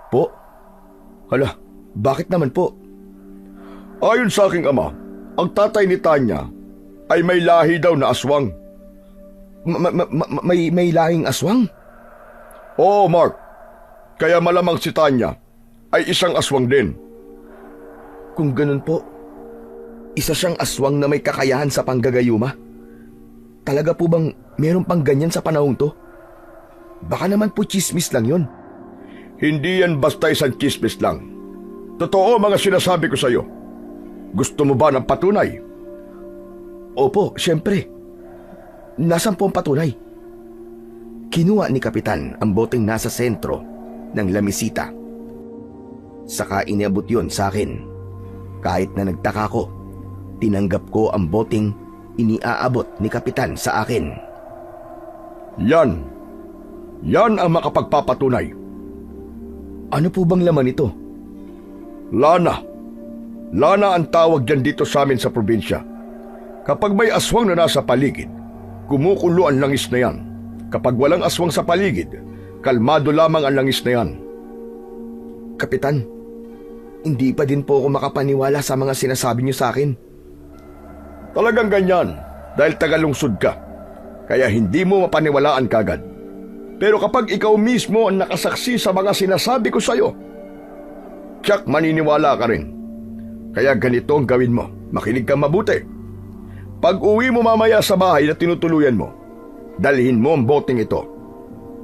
Po? Hala, bakit naman po? Ayon sa aking ama, ang tatay ni Tanya ay may lahi daw na aswang. May lahing aswang? Oo, Mark. Kaya malamang si Tanya ay isang aswang din. Kung ganun po, isa siyang aswang na may kakayahan sa panggagayuma. Talaga po bang meron pang ganyan sa panahong to? Baka naman po chismis lang yun. Hindi yan basta isang chismis lang. Totoo mga sinasabi ko sa iyo. Gusto mo ba ng patunay? Opo, syempre. Nasaan po ang patunay? Kinuha ni Kapitan ang boteng nasa sentro ng lamisita. Saka iniabot yun sa akin. Kahit na nagtaka ko, tinanggap ko ang boteng iniaabot ni Kapitan sa akin. Yan. Yan ang makapagpapatunay. Ano po bang laman ito? Lana. Lana ang tawag dyan dito sa amin sa probinsya. Kapag may aswang na nasa paligid, kumukulo ang langis na yan. Kapag walang aswang sa paligid, kalmado lamang ang langis na yan. Kapitan, hindi pa din po ako makapaniwala sa mga sinasabi niyo sa akin. Talagang ganyan dahil tagalungsod ka. Kaya hindi mo mapaniwalaan kagad. Pero kapag ikaw mismo ang nakasaksi sa mga sinasabi ko sa'yo, tiyak maniniwala ka rin. Kaya ganito ang gawin mo. Makinig kang mabuti. Pag uwi mo mamaya sa bahay na tinutuluyan mo, dalhin mo ang boteng ito.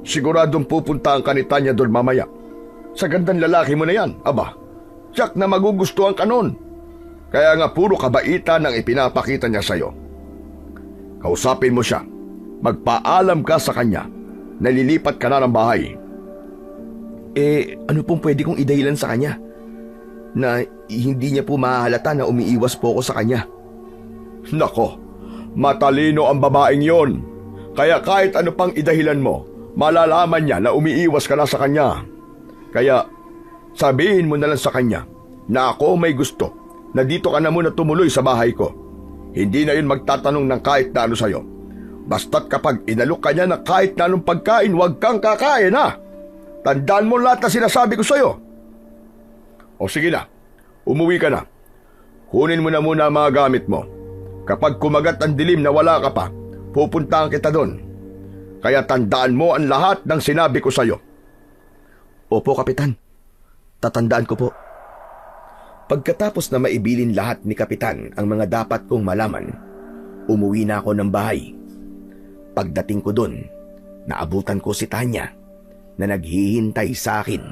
Siguradong pupunta ang kanita niya doon mamaya. Sa gandang lalaki mo na yan, aba, tiyak na magugustuhan ka nun. Kaya nga puro kabaitan ang ipinapakita niya sa'yo. Kausapin mo siya. Magpaalam ka sa kanya. Nalilipat ka na ng bahay. Ano pong pwede kong idahilan sa kanya? Na hindi niya po mahahalata na umiiwas po ako sa kanya. Nako, matalino ang babaeng yon. Kaya kahit ano pang idahilan mo, malalaman niya na umiiwas ka na sa kanya. Kaya sabihin mo na lang sa kanya na ako may gusto na dito ka na muna tumuloy sa bahay ko. Hindi na yun magtatanong ng kahit na ano sa'yo. Basta't kapag inalok ka niya na kahit na anong pagkain, huwag kang kakain ha. Tandaan mo lahat na sinasabi ko sa'yo. O sige na, umuwi ka na. Kunin mo na muna ang mga gamit mo. Kapag kumagat ang dilim na wala ka pa, pupuntahan kita doon. Kaya tandaan mo ang lahat ng sinabi ko sa'yo. Opo, Kapitan. Tatandaan ko po. Pagkatapos na maibilin lahat ni Kapitan ang mga dapat kong malaman, umuwi na ako ng bahay. Pagdating ko doon, naabutan ko si Tanya na naghihintay sa akin.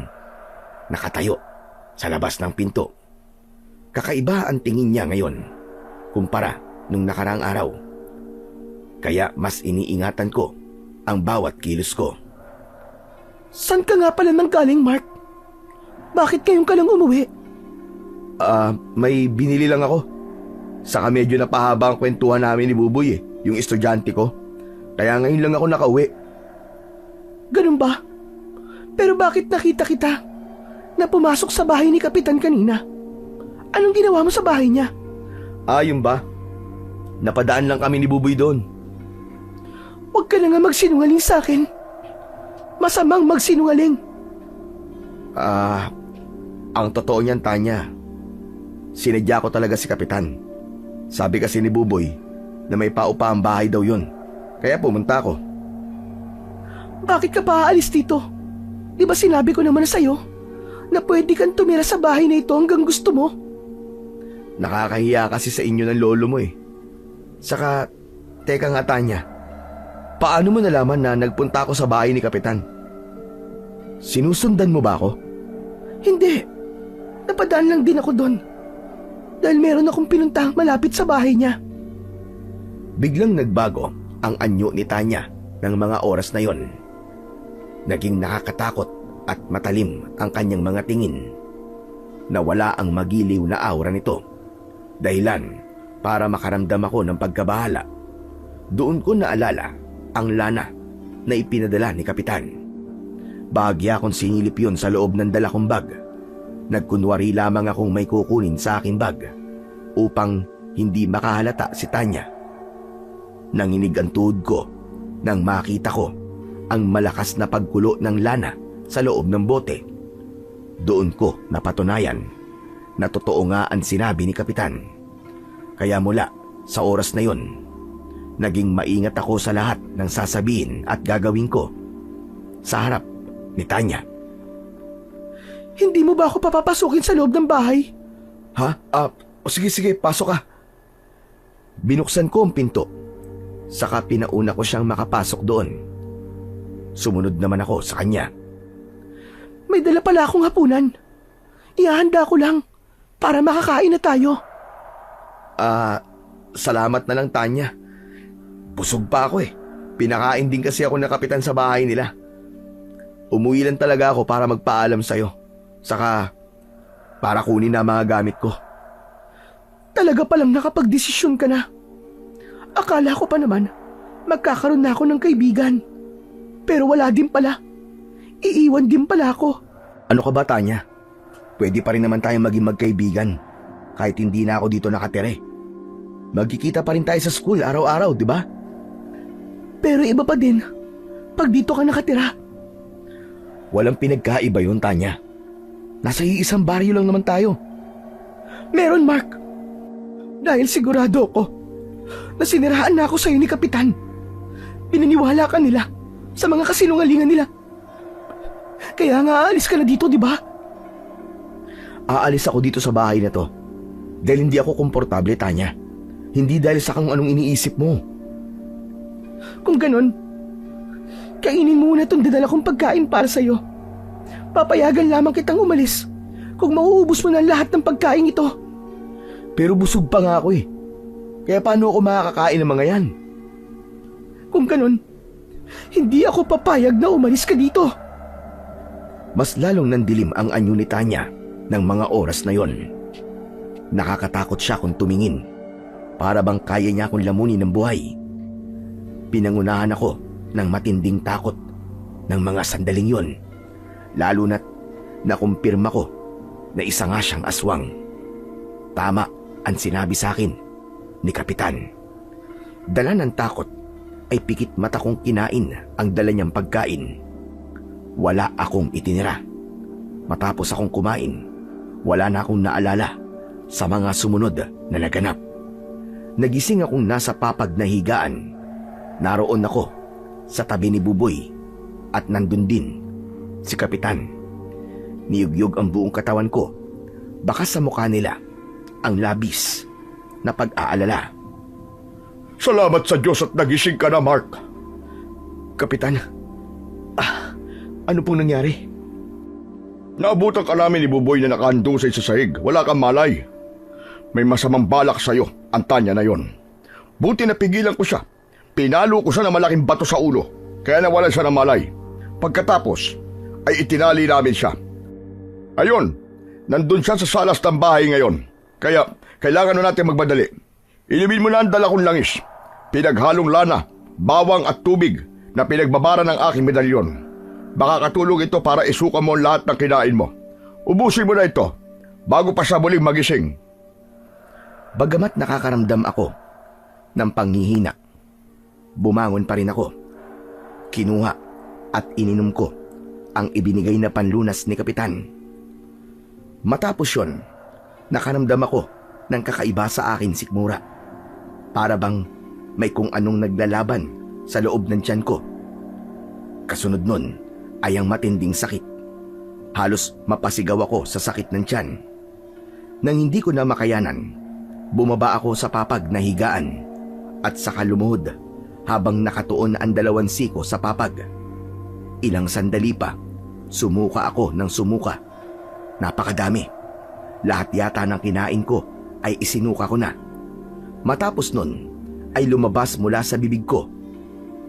Nakatayo sa labas ng pinto. Kakaiba ang tingin niya ngayon kumpara nung nakaraang araw. Kaya mas iniingatan ko ang bawat kilos ko. Saan ka nga pala nanggaling, Mark? Bakit kayong ka lang umuwi? May binili lang ako. Saka medyo napahaba ang kwentuhan namin ni Buboy yung estudyante ko. Kaya ngayon lang ako nakauwi. Ganun ba? Pero bakit nakita kita na pumasok sa bahay ni Kapitan kanina? Anong ginawa mo sa bahay niya? Yun ba? Napadaan lang kami ni Buboy doon. Huwag ka na nga magsinungaling sa akin. Masamang magsinungaling. Ang totoo niyan, Tanya, sinadya ko talaga si Kapitan. Sabi kasi ni Buboy na may paupa ang bahay daw yun. Kaya pumunta ako. Bakit ka pa aalis dito? Di ba sinabi ko naman sa'yo na pwede kang tumira sa bahay na ito hanggang gusto mo? Nakakahiya kasi sa inyo ng lolo mo eh. Saka, teka nga Tanya, paano mo nalaman na nagpunta ako sa bahay ni Kapitan? Sinusundan mo ba ako? Hindi. Napadaan lang din ako doon. Dahil meron akong pinuntahang malapit sa bahay niya. Biglang nagbago ang anyo ni Tanya ng mga oras na yon. Naging nakakatakot at matalim ang kanyang mga tingin. Nawala ang magiliw na aura nito. Dahilan para makaramdam ako ng pagkabahala. Doon ko naalala ang lana na ipinadala ni Kapitan. Bahagya kong sinilip yun sa loob ng dala kong bag. Nagkunwari lamang akong may kukunin sa aking bag upang hindi makahalata si Tanya. Nanginig ang tuhod ko nang makita ko ang malakas na pagkulo ng lana sa loob ng bote. Doon ko napatunayan na totoo nga ang sinabi ni Kapitan. Kaya mula sa oras na yon, naging maingat ako sa lahat ng sasabihin at gagawin ko sa harap ni Tanya. Hindi mo ba ako papapasukin sa loob ng bahay? Ha? Sige, pasok ka. Binuksan ko ang pinto. Saka pinauna ko siyang makapasok doon. Sumunod naman ako sa kanya. May dala pala akong hapunan. Ihahanda ko lang para makakain na tayo. Salamat na lang Tanya. Busog pa ako eh. Pinakain din kasi ako ng Kapitan sa bahay nila. Umuwi lang talaga ako para magpaalam sa'yo. Saka para kunin na mga gamit ko. Talaga palang nakapagdesisyon ka na. Akala ko pa naman magkakaroon na ako ng kaibigan. Pero wala din pala. Iiwan din pala ako. Ano ka ba Tanya? Pwede pa rin naman tayong maging magkaibigan kahit hindi na ako dito nakatira. Magkikita pa rin tayo sa school araw-araw, di ba? Pero iba pa din pag dito ka nakatira. Walang pinagkaiba yun, Tanya. Nasa iisang baryo lang naman tayo. Meron, Mark. Dahil sigurado ko na siniraan na ako sa'yo ni Kapitan. Pinaniwala ka nila sa mga kasinungalingan nila. Kaya nga aalis ka na dito, di ba? Aalis ako dito sa bahay na to dahil hindi ako komportable, Tanya. Hindi dahil sa kung anong iniisip mo. Kung ganon, kainin mo muna itong dinala kong pagkain para sa'yo. Papayagan lamang kitang umalis kung mauubos mo na lahat ng pagkain ito. Pero busog pa nga ako eh. Kaya paano ako makakakain ng mga yan? Kung ganon, hindi ako papayag na umalis ka dito. Mas lalong nandilim ang anyo ni Tanya ng mga oras na yon. Nakakatakot siya kung tumingin. Para bang kaya niya akong lamunin ng buhay. Pinangunahan ako ng matinding takot ng mga sandaling yon. Lalo na't nakumpirma ko na isa nga siyang aswang. Tama ang sinabi sa akin ni Kapitan. Dala ng takot ay pikit mata kong kinain ang dala niyang pagkain. Wala akong itinira. Matapos akong kumain, wala na akong naalala sa mga sumunod na naganap. Nagising akong nasa papag na higaan. Naroon ako sa tabi ni Buboy at nandun din si Kapitan. Niyugyog ang buong katawan ko. Baka sa mukha nila ang labis na pag-aalala. Salamat sa Diyos at nagising ka na, Mark. Kapitan, ano pong nangyari? Naabutan ka namin ni Buboy na nakahandusay sa sahig. Wala kang malay. May masamang balak sa'yo ang Tanya na yon. Buti na pigilan ko siya. Pinalo ko siya ng malaking bato sa ulo. Kaya nawalan siya ng malay. Pagkatapos ay itinali namin siya. Ayun, nandun siya sa salas ng bahay ngayon. Kaya kailangan na natin magmadali. Inumin mo na ang dala kong langis. Pinaghalong lana, bawang at tubig na pinagbabara ng aking medalyon. Baka katulong ito para isuka mo lahat ng kinain mo. Ubusin mo na ito bago pa siya muling magising. Bagamat nakakaramdam ako ng panghihina, bumangon pa rin ako. Kinuha at ininom ko ang ibinigay na panlunas ni Kapitan. Matapos yon, nakaramdam ako ng kakaiba sa akin sikmura. Para bang may kung anong naglalaban sa loob ng tiyan ko. Kasunod nun ay ang matinding sakit. Halos mapasigaw ako sa sakit ng tiyan. Nang hindi ko na makayanan, bumaba ako sa papag na higaan at saka lumuhod habang nakatuon ang 2 siko sa papag. Ilang sandali pa, sumuka ako ng sumuka. Napakadami. Lahat yata ng kinain ko ay isinuka ko na. Matapos nun, ay lumabas mula sa bibig ko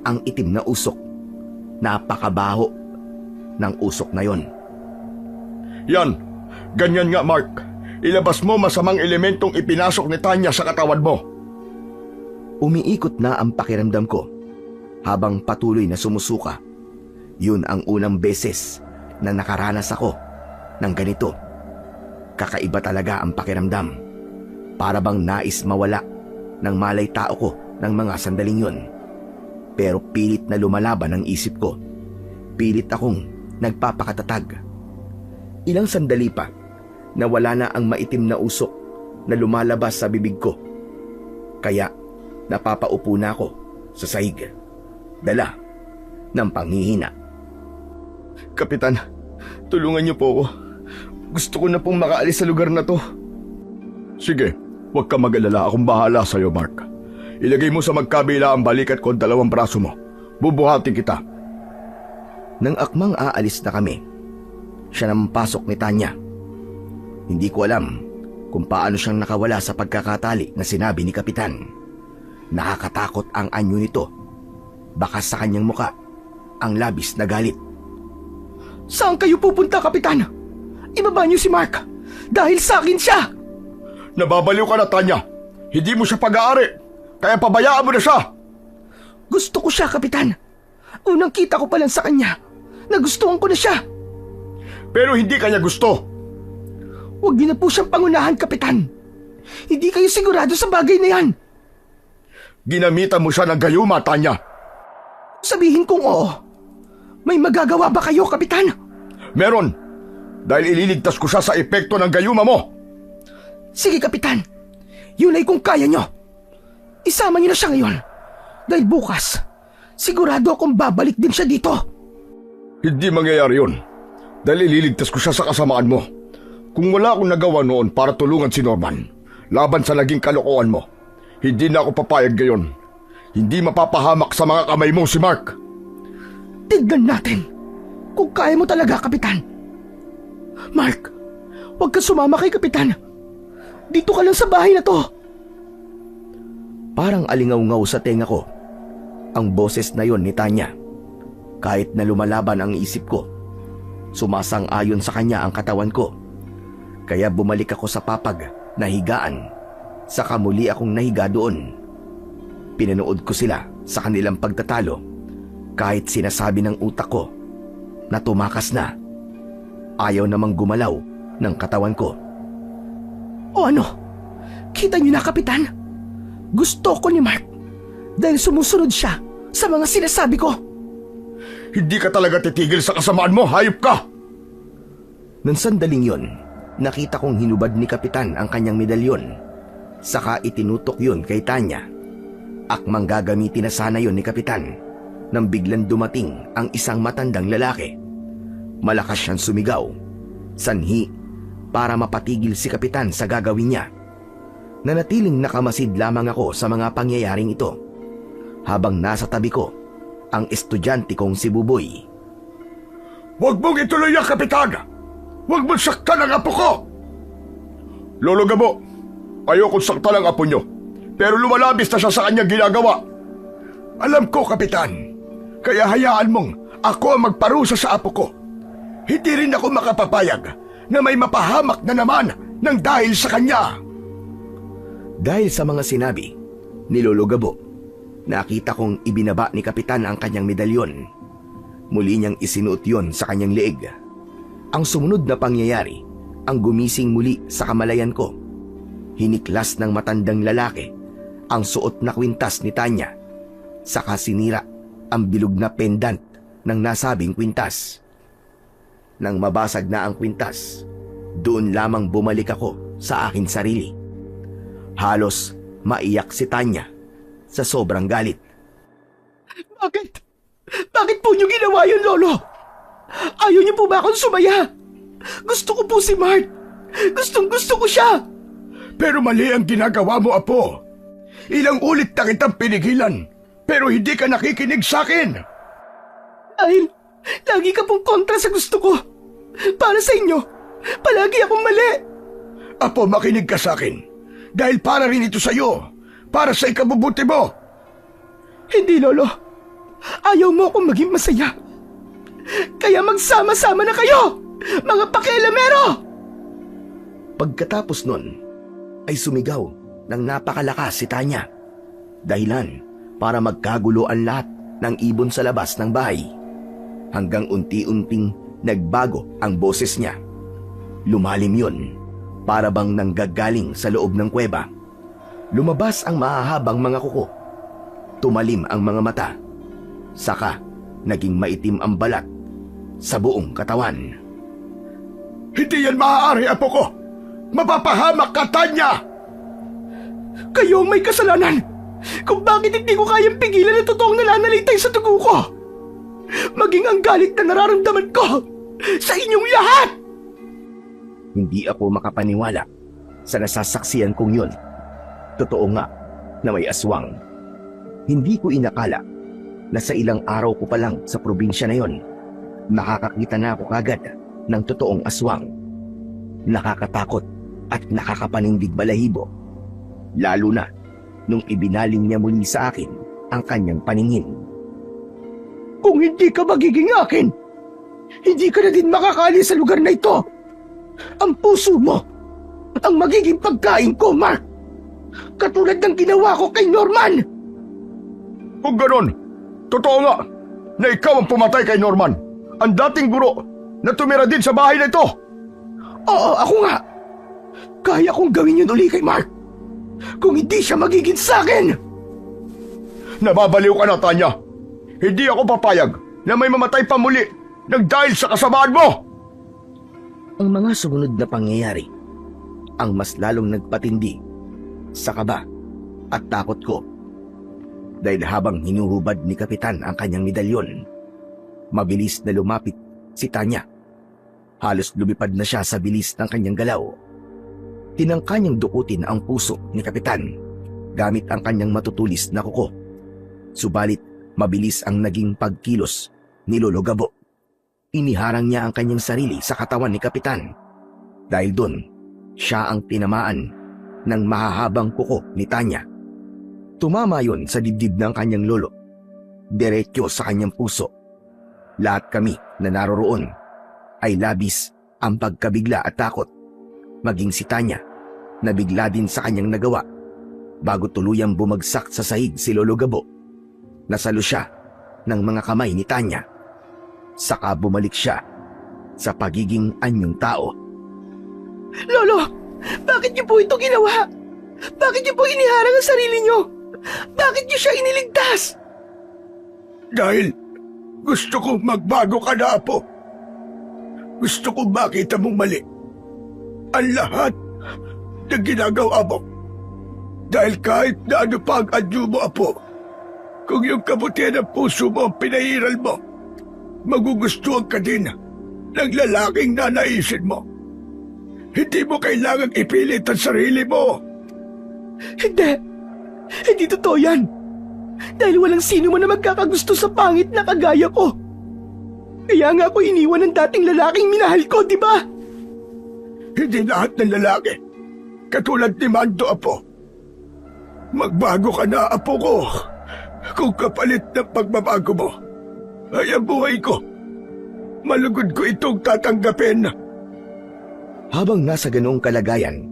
ang itim na usok. Napakabaho ng usok na yon. Yan, ganyan nga Mark. Ilabas mo masamang elementong ipinasok ni Tanya sa katawan mo. Umiikot na ang pakiramdam ko habang patuloy na sumusuka. Yun ang unang beses na nakaranas ako ng ganito. Kakaiba talaga ang pakiramdam. Para bang nais mawala ng malay tao ko ng mga sandaling yun. Pero pilit na lumalaban ang isip ko. Pilit akong nagpapakatatag. Ilang sandali pa, nawala na ang maitim na usok na lumalabas sa bibig ko. Kaya napapaupo na ako sa sahig. Dala ng panghihina. Kapitan, tulungan niyo po ako. Gusto ko na pong makaalis sa lugar na to. Sige, huwag ka mag-alala. Akong bahala sa'yo, Mark. Ilagay mo sa magkabila ang balikat ko 2 braso mo. Bubuhatin kita. Nang akmang aalis na kami, siya nang pasok ni Tanya. Hindi ko alam kung paano siyang nakawala sa pagkakatali na sinabi ni Kapitan. Nakakatakot ang anyo nito. Baka sa kanyang muka ang labis na galit. Saan kayo pupunta, Kapitan? Ibaba niyo si Mark dahil sa akin siya. Nababaliw ka na, Tanya. Hindi mo siya pag-aari. Kaya pabayaan mo na siya. Gusto ko siya, Kapitan. Unang kita ko pa lang sa kanya. Nagustuhan ko na siya. Pero hindi kanya gusto. Huwag niyo na po siyang pangunahan, Kapitan. Hindi kayo sigurado sa bagay na yan. Ginamitan mo siya ng gayuma, Tanya. Sabihin kong oo. May magagawa ba kayo, Kapitan? Meron. Dahil ililigtas ko siya sa epekto ng gayuma mo. Sige, Kapitan. Yun ay kung kaya nyo. Isama niyo na siya ngayon. Dahil bukas, sigurado akong babalik din siya dito. Hindi mangyayari yun. Dahil ililigtas ko siya sa kasamaan mo. Kung wala akong nagawa noon para tulungan si Norman, laban sa naging kalokohan mo, hindi na ako papayag ngayon. Hindi mapapahamak sa mga kamay mo si Mark. Tignan natin kung kaya mo talaga, Kapitan. Mark, huwag ka sumama kay Kapitan. Dito ka lang sa bahay na to. Parang alingaw-ngaw sa tenga ko ang boses na yon ni Tanya. Kahit na lumalaban ang isip ko, sumasang-ayon sa kanya ang katawan ko. Kaya bumalik ako sa papag na higaan. Saka muli akong nahiga doon. Pinanood ko sila sa kanilang pagtatalo. Kahit sinasabi ng utak ko na tumakas na, ayaw namang gumalaw ng katawan ko. O ano? Kita niyo na, Kapitan? Gusto ko ni Mark dahil sumusunod siya sa mga sinasabi ko. Hindi ka talaga titigil sa kasamaan mo, hayop ka! Nang sandaling yon, nakita kong hinubad ni Kapitan ang kanyang medalyon. Saka itinutok yun kay Tanya. Akmang gagamitin na sana yun ni Kapitan nang biglang dumating ang isang matandang lalaki. Malakas siyang sumigaw, sanhi para mapatigil si Kapitan sa gagawin niya. Nanatiling nakamasid lamang ako sa mga pangyayaring ito habang nasa tabi ko ang estudyante kong si Buboy. Huwag mong ituloy ang Kapitan! Huwag mong saktan ang apo ko! Lolo Gabo, ayokong saktan ang apo nyo, pero lumalabis na siya sa kanyang ginagawa. Alam ko, Kapitan, kaya hayaan mong ako ang magparusa sa apo ko. Hindi rin ako makapapayag na may mapahamak na naman ng dahil sa kanya. Dahil sa mga sinabi ni Lolo Gabo, nakita kong ibinaba ni Kapitan ang kanyang medalyon. Muli niyang isinuot yon sa kanyang leeg. Ang sumunod na pangyayari ang gumising muli sa kamalayan ko. Hiniklas ng matandang lalaki ang suot na kwintas ni Tanya. Saka sinira ang bilog na pendant ng nasabing kwintas. Nang mabasag na ang kwintas, doon lamang bumalik ako sa akin sarili. Halos maiyak si Tanya sa sobrang galit. Bakit? Bakit po niyo ginawa yun, Lolo? Ayaw niyo po ba akong sumaya? Gusto ko po si Mart. Gustong-gusto ko siya. Pero mali ang ginagawa mo, Apo. Ilang ulit na kitang pinigilan, pero hindi ka nakikinig sa akin. Dahil lagi ka pong kontra sa gusto ko. Para sa inyo, palagi akong mali. Apo, makinig ka sa akin. Dahil para rin ito sa'yo. Para sa ikabubuti mo. Hindi, Lolo. Ayaw mo akong maging masaya. Kaya magsama-sama na kayo, mga pakialamero! Pagkatapos nun, ay sumigaw ng napakalakas si Tanya. Dahilan para magkagulo ang lahat ng ibon sa labas ng bahay. Hanggang unti-unting nagbago ang boses niya. Lumalim yun, para bang nanggagaling sa loob ng kuweba. Lumabas ang mahahabang mga kuko. Tumalim ang mga mata. Saka, naging maitim ang balat sa buong katawan. Hindi yan maaari, Apo ko. Mapapahamak ka, Tanya! Kayo ang may kasalanan kung bakit hindi ko kayang pigilan ang totoong nananalitay sa dugo ko. Maging ang galit na nararamdaman ko sa inyong lahat! Hindi ako makapaniwala sa nasasaksiyan kong yun. Totoo nga na may aswang. Hindi ko inakala na sa ilang araw ko pa lang sa probinsya na yon, nakakakita na ako kagad ng totoong aswang. Nakakatakot at nakakapanindig balahibo. Lalo na nung ibinaling niya muli sa akin ang kanyang paningin. Kung hindi ka magiging akin, hindi ka na din makakalis sa lugar na ito. Ang puso mo ang magiging pagkain ko, Mark. Katulad ng ginawa ko kay Norman. Kung ganon, totoo nga na ikaw ang pumatay kay Norman, ang dating guro na tumira din sa bahay na ito. Oo, ako nga. Kaya kong gawin yun uli kay Mark. Kung hindi siya magiging sa akin. Nababaliw ka na, Tanya. Hindi ako papayag na may mamatay pa muli nang dahil sa kasamaan mo. Ang mga sumunod na pangyayari ang mas lalong nagpatindi sa kaba at takot ko. Dahil habang hinuhubad ni Kapitan ang kanyang medalyon, mabilis na lumapit si Tanya. Halos lumipad na siya sa bilis ng kanyang galaw. Tinangka niyang dukutin ang puso ni Kapitan gamit ang kanyang matutulis na kuko. Subalit mabilis ang naging pagkilos ni Lolo Gabo. Iniharang niya ang kanyang sarili sa katawan ni Kapitan. Dahil doon, siya ang tinamaan ng mahahabang kuko ni Tanya. Tumama yon sa dibdib ng kanyang lolo. Diretso sa kanyang puso. Lahat kami na naroroon ay labis ang pagkabigla at takot. Maging si Tanya, nabigla din sa kanyang nagawa. Bago tuluyang bumagsak sa sahig si Lolo Gabo, nasalo siya ng mga kamay ni Tanya. Saka bumalik siya sa pagiging anyong tao. Lolo, bakit niyo po ito ginawa? Bakit niyo po iniharang ang sarili niyo? Bakit niyo siya iniligtas? Dahil gusto kong magbago ka na, Apo. Gusto kong makita mong mali ang lahat na ginagawa mo. Dahil kahit na ano pa ang anyo mo, Apo, kung yung kabutihan ng puso mo ang pinahiral mo, magugustuhan ka din ng lalaking nanaisin mo. Hindi mo kailangang ipilit ang sarili mo. Hindi totoo yan. Dahil walang sino man na magkakagusto sa pangit na kagaya ko. Kaya nga ako iniwan ng dating lalaking minahal ko, di ba? Hindi lahat ng lalaki katulad ni Mando, Apo. Magbago ka na, Apo ko. Kung kapalit ng pagbabago mo ay ang buhay ko, malugod ko itong tatanggapin. Habang nasa ganoong kalagayan,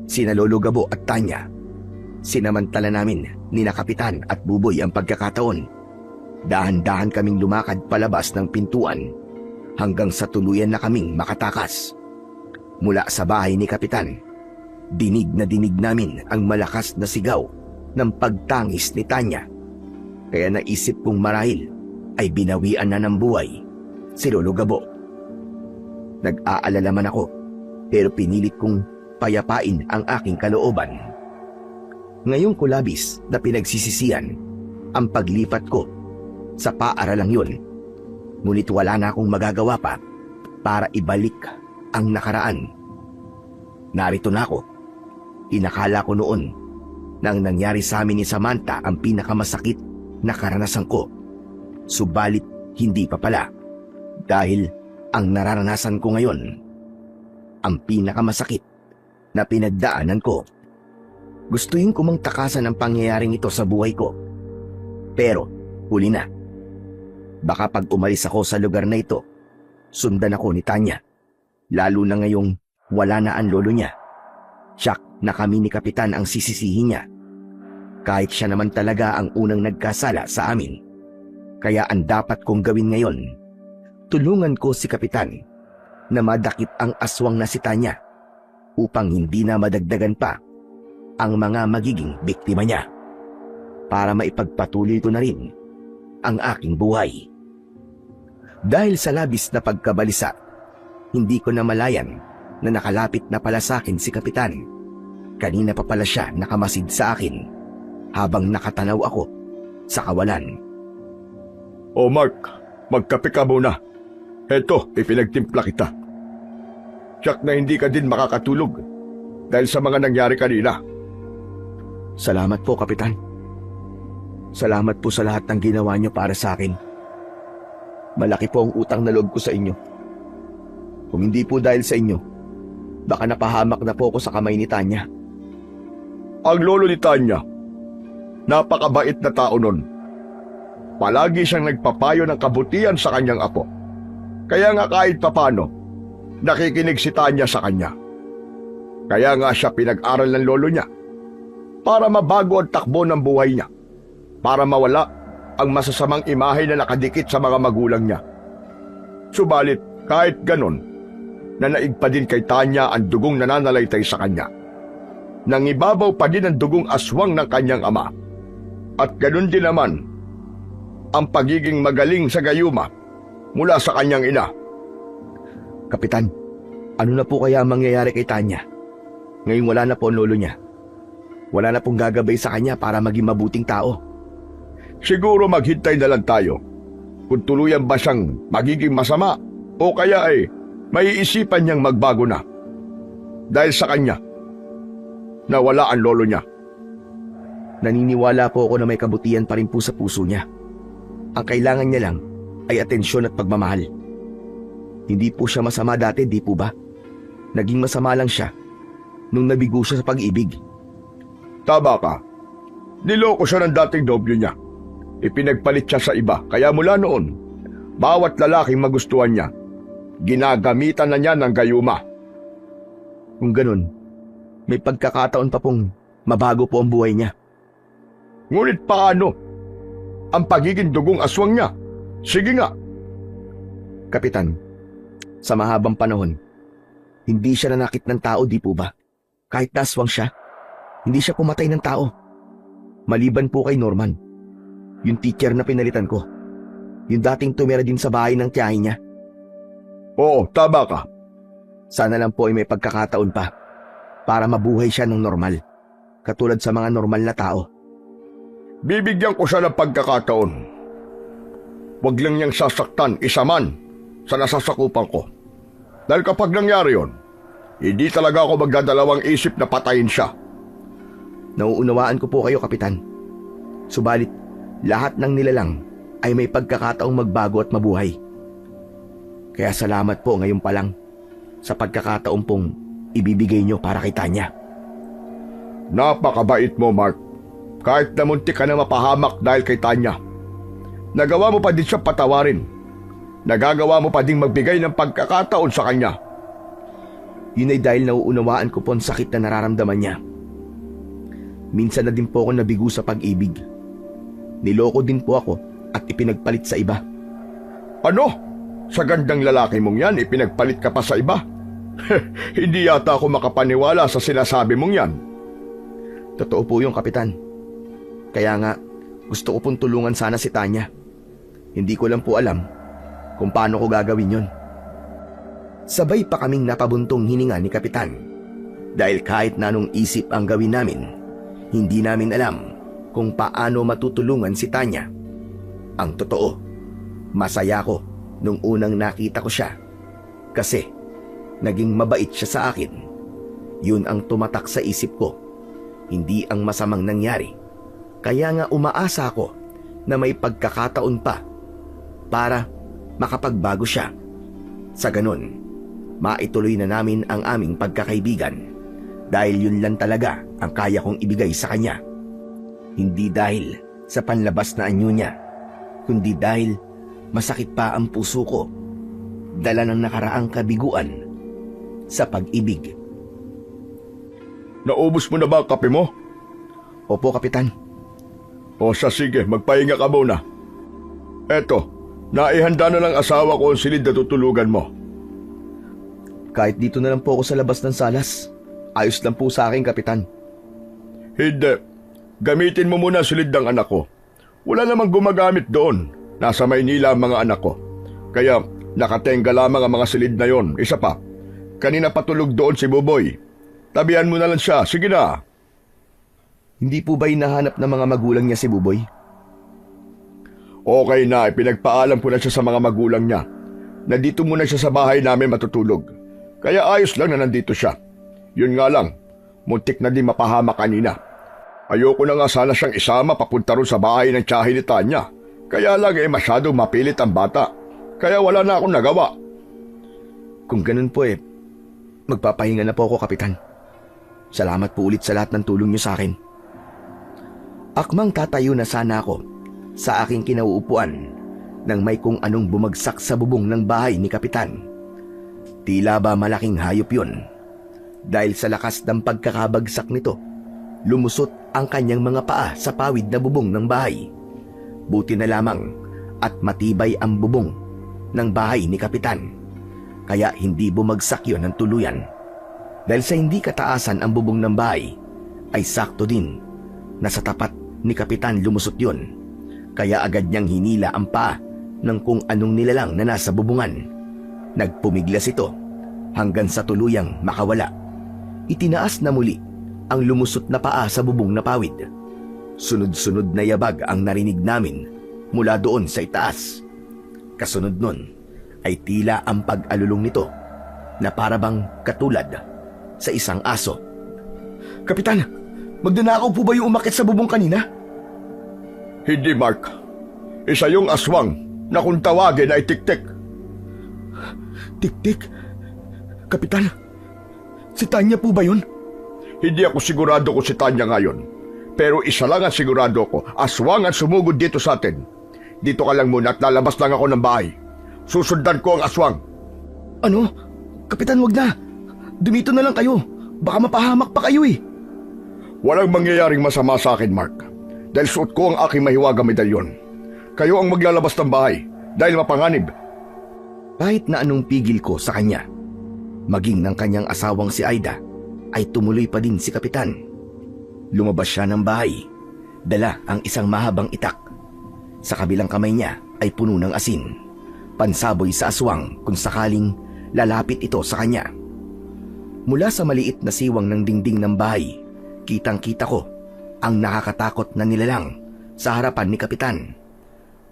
sina Lolo Gabo at Tanya, sinamantala namin ni na Kapitan at Buboy ang pagkakataon. Dahan-dahan kaming lumakad palabas ng pintuan hanggang sa tuluyan na kaming makatakas. Mula sa bahay ni Kapitan, dinig na dinig namin ang malakas na sigaw ng pagtangis ni Tanya. Kaya naisip kong marahil ay binawian na ng buhay si Lolo Gabo. Nag-aalala man ako pero pinilit kong payapain ang aking kalooban. Ngayong ko labis na pinagsisisihan ang paglipat ko sa paaralang yun. Ngunit wala na akong magagawa pa para ibalik ang nakaraan. Narito na ako. Inakala ko noon nang nangyari sa amin ni Samantha ang pinakamasakit na karanasan ko. Subalit hindi pa pala. Dahil ang nararanasan ko ngayon, ang pinakamasakit na pinagdaanan ko. Gustuhin ko mang takasan ang pangyayaring ito sa buhay ko. Pero huli na. Baka pag umalis ako sa lugar na ito, sundan ako ni Tanya. Lalo na ngayong wala na ang lolo niya. Siyak na kami ni Kapitan ang sisisihin niya. Kahit siya naman talaga ang unang nagkasala sa amin. Kaya ang dapat kong gawin ngayon, tulungan ko si Kapitan na madakip ang aswang na si Tanya upang hindi na madagdagan pa ang mga magiging biktima niya para maipagpatuloy ko na rin ang aking buhay. Dahil sa labis na pagkabalisa, hindi ko na malayan na nakalapit na pala sa akin si Kapitan. Kanina pa pala siya nakamasid sa akin habang nakatanaw ako sa kawalan. O Mark, magkape ka muna. Eto, ipinagtimpla kita. Tiyak na hindi ka din makakatulog dahil sa mga nangyari kanina. Salamat po, Kapitan. Salamat po sa lahat ng ginawa niyo para sa akin. Malaki po ang utang na loob ko sa inyo. Kung hindi po dahil sa inyo, baka napahamak na po ako sa kamay ni Tanya. Ang lolo ni Tanya, napakabait na tao nun. Palagi siyang nagpapayo ng kabutihan sa kanyang apo. Kaya nga kahit papano, nakikinig si Tanya sa kanya. Kaya nga siya pinag-aral ng lolo niya para mabago ang takbo ng buhay niya, para mawala ang masasamang imahe na nakadikit sa mga magulang niya. Subalit kahit ganon, nanaig pa din kay Tanya ang dugong nananalaytay sa kanya. Nangibabaw pa din ang dugong aswang ng kanyang ama. At ganon din naman ang pagiging magaling sa gayuma mula sa kanyang ina. Kapitan, ano na po kaya ang mangyayari kay Tanya? Ngayong wala na po ang lolo niya. Wala na pong gagabay sa kanya para maging mabuting tao. Siguro maghintay na lang tayo kung tuluyan ba siyang magiging masama o kaya ay maiisipan niyang magbago na. Dahil sa kanya, nawala ang lolo niya. Naniniwala po ako na may kabutihan pa rin po sa puso niya. Ang kailangan niya lang ay atensyon at pagmamahal. Hindi po siya masama dati, di po ba? Naging masama lang siya nung nabigo siya sa pag-ibig. Tama ka. Niloko siya ng dating nobyo niya. Ipinagpalit siya sa iba. Kaya mula noon, bawat lalaking magustuhan niya, ginagamitan na niya ng gayuma. Kung ganun, may pagkakataon pa pong mabago po ang buhay niya. Ngunit paano ang pagiging dugong aswang niya? Sige nga. Kapitan, sa mahabang panahon, hindi siya nanakit ng tao, di po ba? Kahit naswang siya, hindi siya pumatay ng tao. Maliban po kay Norman, yung teacher na pinalitan ko. Yung dating tumira din sa bahay ng tiyahin niya. Oo, tama ka. Sana lang po ay may pagkakataon pa para mabuhay siya ng normal, katulad sa mga normal na tao. Bibigyan ko siya ng pagkakataon. Huwag lang niyang sasaktan isa man sa nasasakupan ko. Dahil kapag nangyari yon, hindi talaga ako magdadalawang isip na patayin siya. Nauunawaan ko po kayo, Kapitan. Subalit, lahat ng nilalang ay may pagkakataong magbago at mabuhay. Kaya salamat po ngayon pa lang sa pagkakataong pong ibibigay niyo para kay Tanya. Napakabait mo, Mark. Kahit namuntik ka na mapahamak dahil kay Tanya, nagawa mo pa din siya patawarin. Nagagawa mo pa din magbigay ng pagkakataon sa kanya. Yun ay dahil nauunawaan ko po ang sakit na nararamdaman niya. Minsan na din po ako nabigo sa pag-ibig. Niloko din po ako at ipinagpalit sa iba. Ano? Sa gandang lalaki mong yan, ipinagpalit ka pa sa iba? Hindi yata ako makapaniwala sa sinasabi mong yan. Totoo po yung, Kapitan. Kaya nga, gusto ko pong tulungan sana si Tanya. Hindi ko lang po alam kung paano ko gagawin yon. Sabay pa kaming napabuntong hininga ni Kapitan dahil kahit na anong isip ang gawin namin, hindi namin alam kung paano matutulungan si Tanya. Ang totoo, masaya ko nung unang nakita ko siya kasi naging mabait siya sa akin. Yun ang tumatak sa isip ko, hindi ang masamang nangyari. Kaya nga umaasa ako na may pagkakataon pa para makapagbago siya. Sa ganun, maituloy na namin ang aming pagkakaibigan dahil yun lang talaga ang kaya kong ibigay sa kanya. Hindi dahil sa panlabas na anyo niya, kundi dahil masakit pa ang puso ko, dala ng nakaraang kabiguan sa pag-ibig. Naubos mo na ba ang kape mo? Opo, Kapitan. O sige, magpahinga ka muna. Eto, naihanda na ng asawa ko ang silid na tutulugan mo. Kahit dito na lang po ako sa labas ng salas, ayos lang po sa akin, Kapitan. Hindi. Gamitin mo muna ang silid ng anak ko. Wala namang gumagamit doon. Nasa Maynila ang mga anak ko. Kaya nakatenga lamang ang mga silid na yon. Isa pa, kanina patulog doon si Buboy. Tabihan mo na lang siya. Sige na. Hindi po ba hinahanap ng mga magulang niya si Buboy? Okay na, ipinagpaalam ko na siya sa mga magulang niya. Nandito muna siya sa bahay namin matutulog. Kaya ayos lang na nandito siya. Yun nga lang, muntik na din mapahama kanina. Ayoko na nga sana siyang isama papunta ron sa bahay ng tiyahin ni Tanya. Kaya lang masyadong mapilit ang bata. Kaya wala na akong nagawa. Kung ganun po magpapahinga na po ako, Kapitan. Salamat po ulit sa lahat ng tulong niyo sa akin. Akmang tatayo na sana ako sa aking kinauupuan nang may kung anong bumagsak sa bubong ng bahay ni Kapitan. Tila ba malaking hayop yun? Dahil sa lakas ng pagkakabagsak nito, lumusot ang kanyang mga paa sa pawid na bubong ng bahay. Buti na lamang at matibay ang bubong ng bahay ni Kapitan. Kaya hindi bumagsak yon ng tuluyan. Dahil sa hindi kataasan ang bubong ng bahay, ay sakto din na sa tapat ni Kapitan lumusot yon. Kaya agad niyang hinila ang paa ng kung anong nilalang na nasa bubungan. Nagpumiglas ito hanggang sa tuluyang makawala. Itinaas na muli ang lumusot na paa sa bubong na pawid. Sunod-sunod na yabag ang narinig namin mula doon sa itaas. Kasunod nun ay tila ang pag-alulong nito na parabang katulad sa isang aso. Kapitan, magnanakaw po ba yung umakit sa bubong kanina? Hindi, Mark. Isa yung aswang na kung tawagin ay Tik-Tik. Tik-Tik? Kapitan, si Tanya po ba yun? Hindi ako sigurado kung si Tanya ngayon. Pero isa lang ang sigurado ko, aswang ang sumugod dito sa atin. Dito ka lang muna at lalabas lang ako ng bahay. Susundan ko ang aswang. Ano? Kapitan, wag na. Dumito na lang kayo. Baka mapahamak pa kayo . Walang mangyayaring masama sa akin, Mark. Dahil suot ko ang aking mahiwagang medalyon. Kayo ang maglalabas ng bahay dahil mapanganib. Kahit na anong pigil ko sa kanya, maging ng kanyang asawang si Aida, ay tumuloy pa din si Kapitan. Lumabas siya ng bahay. Dala ang isang mahabang itak. Sa kabilang kamay niya ay puno ng asin. Pansaboy sa aswang kung sakaling lalapit ito sa kanya. Mula sa maliit na siwang ng dingding ng bahay, kitang-kita ko ang nakakatakot na nilalang sa harapan ni Kapitan.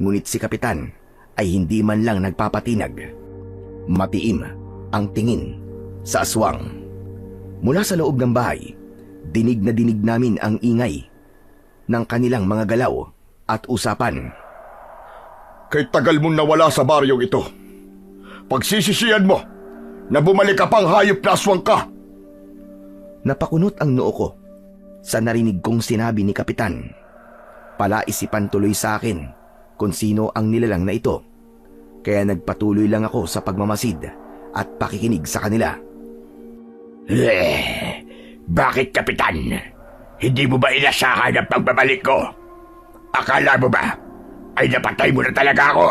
Ngunit si Kapitan ay hindi man lang nagpapatinag. Matiim ang tingin sa aswang. Mula sa loob ng bahay, dinig na dinig namin ang ingay ng kanilang mga galaw at usapan. Kay tagal mong nawala sa baryong ito. Pagsisisiyan mo na bumalik ka pang hayop na aswang ka. Napakunot ang noo ko sa narinig kong sinabi ni Kapitan. Palaisipan tuloy sa akin kung sino ang nilalang na ito. Kaya nagpatuloy lang ako sa pagmamasid at pakikinig sa kanila. Bakit, Kapitan? Hindi mo ba inasahan ang pagbabalik ko? Akala mo ba ay napatay mo na talaga ako?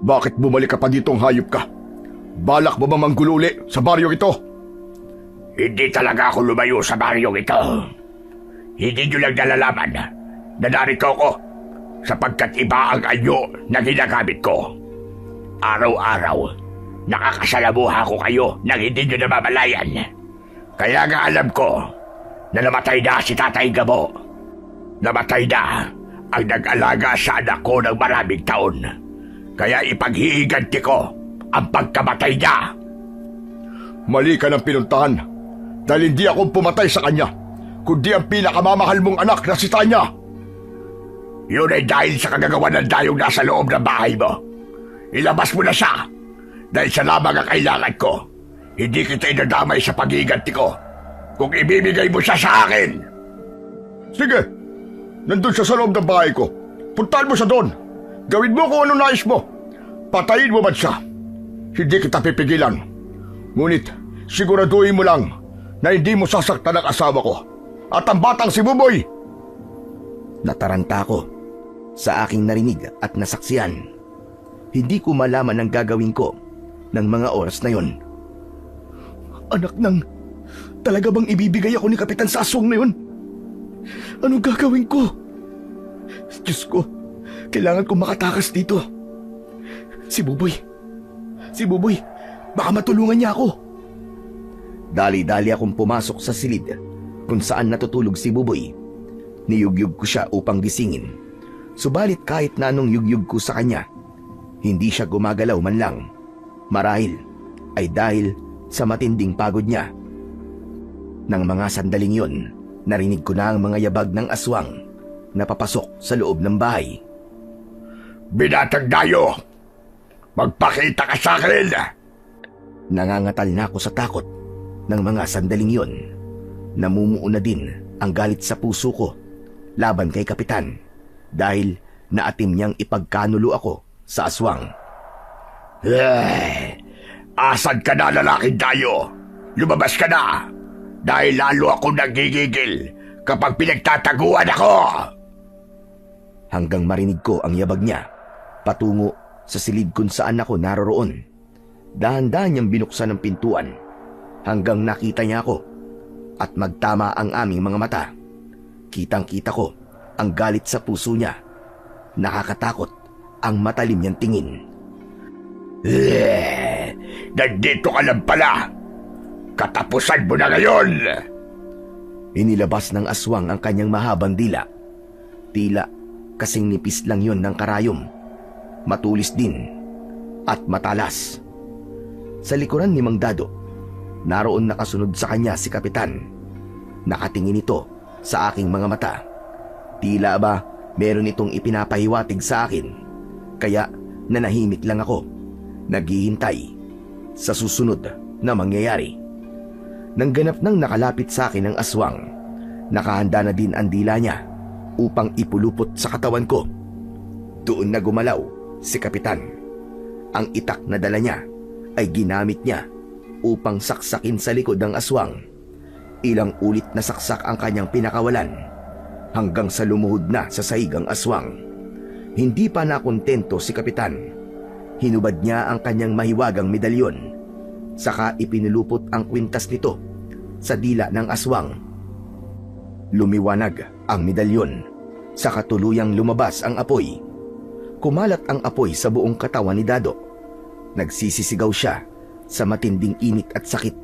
Bakit bumalik ka pa ditong hayop ka? Balak mo ba manggululi sa baryong ito? Hindi talaga ako lumayo sa baryong ito. Hindi nyo lang nalalaman na narito ko sapagkat iba ang anyo na ginagamit ko. Araw-araw, nakakasalamuha ko kayo nang hindi nyo namamalayan. Kaya nga alam ko na namatay na si Tatay Gabo. Namatay na ang nag-alaga sa anak ko ng maraming taon. Kaya ipaghihiganti ko ang pagkamatay niya. Mali ka ng pinuntahan dahil hindi ako pumatay sa kanya, kundi ang pinakamamahal mong anak na si Tanya. Yun ay dahil sa kagagawa ng dayong nasa loob ng bahay mo. Ilabas mo na siya dahil siya lamang ang kailangan ko. Hindi kita inadamay sa paghihiganti ko kung ibibigay mo siya sa akin. Sige, nandun siya sa loob ng bahay ko. Puntahan mo siya doon. Gawin mo kung ano nais mo. Patayin mo man siya. Hindi kita pipigilan. Ngunit siguraduhin mo lang na hindi mo sasaktan ang asawa ko at ang batang si Buboy. Nataranta ako sa aking narinig at nasaksiyan. Hindi ko malaman ang gagawin ko ng mga oras na yon. Anak nang, talaga bang ibibigay ako ni Kapitan sa aswang na yun? Anong gagawin ko? Diyos ko, kailangan ko makatakas dito. Si Buboy, baka matulungan niya ako. Dali-dali akong pumasok sa silid kung saan natutulog si Buboy. Niyugyug ko siya upang gisingin. Subalit kahit na anong yugyug ko sa kanya, hindi siya gumagalaw man lang. Marahil ay dahil sa matinding pagod niya. Nang mga sandaling yon, narinig ko na ang mga yabag ng aswang na papasok sa loob ng bahay. Binatang dayo! Magpakita ka sa akin! Nangangatal na ako sa takot ng mga sandaling yon. Namumuo na din ang galit sa puso ko laban kay Kapitan dahil naatim niyang ipagkanulo ako sa aswang. Asan ka na, lalaking dayo? Lumabas ka na! Dahil lalo ako nagigigil kapag pinagtataguan ako! Hanggang marinig ko ang yabag niya patungo sa silid kung saan ako naroroon. Dahan-dahan niyang binuksan ang pintuan hanggang nakita niya ako at magtama ang aming mga mata. Kitang-kita ko ang galit sa puso niya. Nakakatakot ang matalim niyang tingin. Nandito ka lang pala! Katapusan mo na ngayon! Inilabas ng aswang ang kanyang mahabang dila. Tila kasing nipis lang yon ng karayom. Matulis din at matalas. Sa likuran ni Mang Dado, naroon nakasunod sa kanya si Kapitan. Nakatingin ito sa aking mga mata. Tila ba meron itong ipinapahiwatig sa akin, kaya nanahimik lang ako, naghihintay sa susunod na mangyayari. Nang ganap nang nakalapit sa akin ang aswang, nakahanda na din ang dila niya upang ipulupot sa katawan ko. Doon na gumalaw si Kapitan. Ang itak na dala niya ay ginamit niya upang saksakin sa likod ng aswang. Ilang ulit na saksak ang kanyang pinakawalan hanggang sa lumuhod na sa sahig ang aswang. Hindi pa nakontento si Kapitan. Hinubad niya ang kanyang mahiwagang medalyon, saka ipinulupot ang kwintas nito sa dila ng aswang. Lumiwanag ang medalyon, saka tuluyang lumabas ang apoy. Kumalat ang apoy sa buong katawan ni Dado. Nagsisisigaw siya sa matinding init at sakit.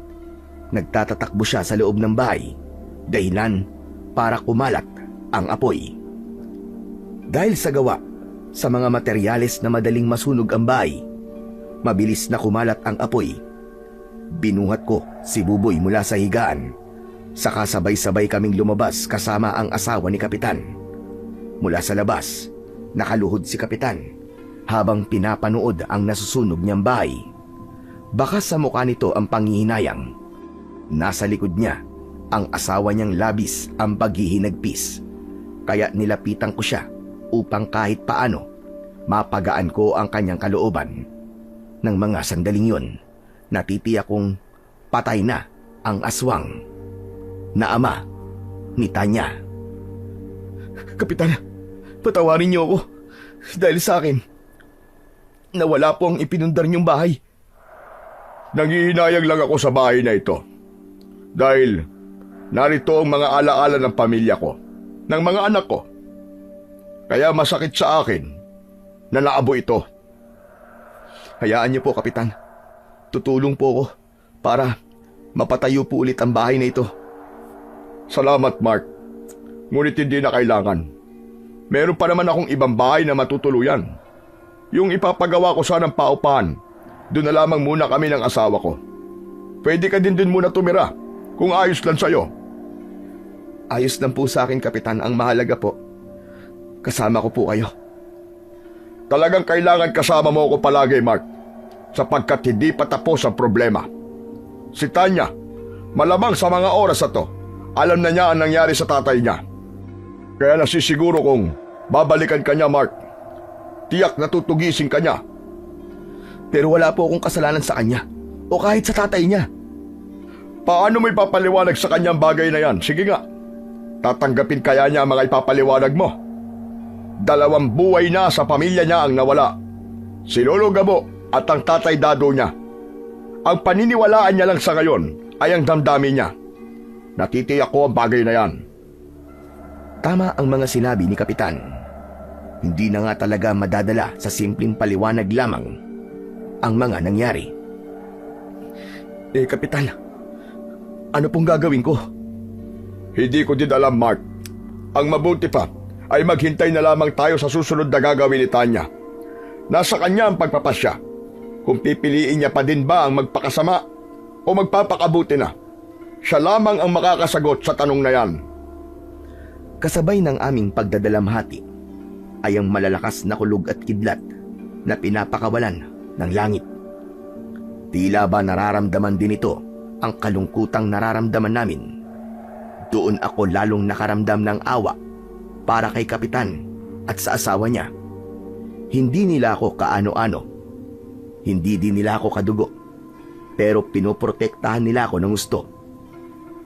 Nagtatatakbo siya sa loob ng bahay, dahilan para kumalat ang apoy. Dahil sa gawa sa mga materyales na madaling masunog ang bahay, mabilis na kumalat ang apoy. Binuhat ko si Buboy mula sa higaan, saka sabay-sabay kaming lumabas kasama ang asawa ni Kapitan. Mula sa labas, nakaluhod si Kapitan habang pinapanood ang nasusunog niyang bahay. Baka sa mukha nito ang panghihinayang. Nasa likod niya ang asawa niyang labis ang paghihinagpis. Kaya nilapitan ko siya upang kahit paano mapagaan ko ang kanyang kalooban. Nang mga sandaling yon, natitiyak kong patay na ang aswang na ama ni Tanya. Kapitan, patawarin niyo ako dahil sa akin nawala po ang ipinundar niyong bahay. Nanghihinayang lang ako sa bahay na ito dahil narito ang mga alaala ng pamilya ko, ng mga anak ko. Kaya masakit sa akin na naabo ito. Hayaan niyo po, Kapitan. Tutulong po ako para mapatayo po ulit ang bahay na ito. Salamat, Mark. Ngunit hindi na kailangan. Meron pa naman akong ibang bahay na matutuluyan. Yung ipapagawa ko sanang paupahan, doon na lamang muna kami ng asawa ko. Pwede ka din muna tumira, kung ayos lang sa'yo. Ayos lang po sa akin, Kapitan. Ang mahalaga po, kasama ko po kayo. Talagang kailangan kasama mo ako palagi, Mark, sapagkat hindi pa tapos ang problema. Si Tanya, malamang sa mga oras na to, alam na niya ang nangyari sa tatay niya. Kaya nasisiguro kong babalikan ka niya, Mark. Tiyak na tutugisin ka niya. Pero wala po akong kasalanan sa kanya o kahit sa tatay niya. Paano mo ipapaliwanag sa kanyang bagay na yan? Sige nga, tatanggapin kaya niya ang mga ipapaliwanag mo? 2 buhay na sa pamilya niya ang nawala. Si Lolo Gabo at ang tatay Dado niya. Ang paniniwalaan niya lang sa ngayon ay ang damdamin niya. Natitiyak ko ang bagay na yan. Tama ang mga sinabi ni Kapitan. Hindi na nga talaga madadala sa simpleng paliwanag lamang ang mga nangyari. Kapitan, ano pong gagawin ko? Hindi ko din alam, Mark. Ang mabuti pa ay maghintay na lamang tayo sa susunod na gagawin ni Tanya. Nasa kanya ang pagpapasya. Kung pipiliin niya pa din ba ang magpakasama o magpapakabuti na, siya lamang ang makakasagot sa tanong na yan. Kasabay ng aming pagdadalamhati ay ang malalakas na kulog at kidlat na pinapakawalan ng langit. Tila ba nararamdaman din ito ang kalungkutang nararamdaman namin? Doon ako lalong nakaramdam ng awa para kay Kapitan at sa asawa niya. Hindi nila ako kaano-ano. Hindi din nila ako kadugo. Pero pinoprotektahan nila ako ng gusto.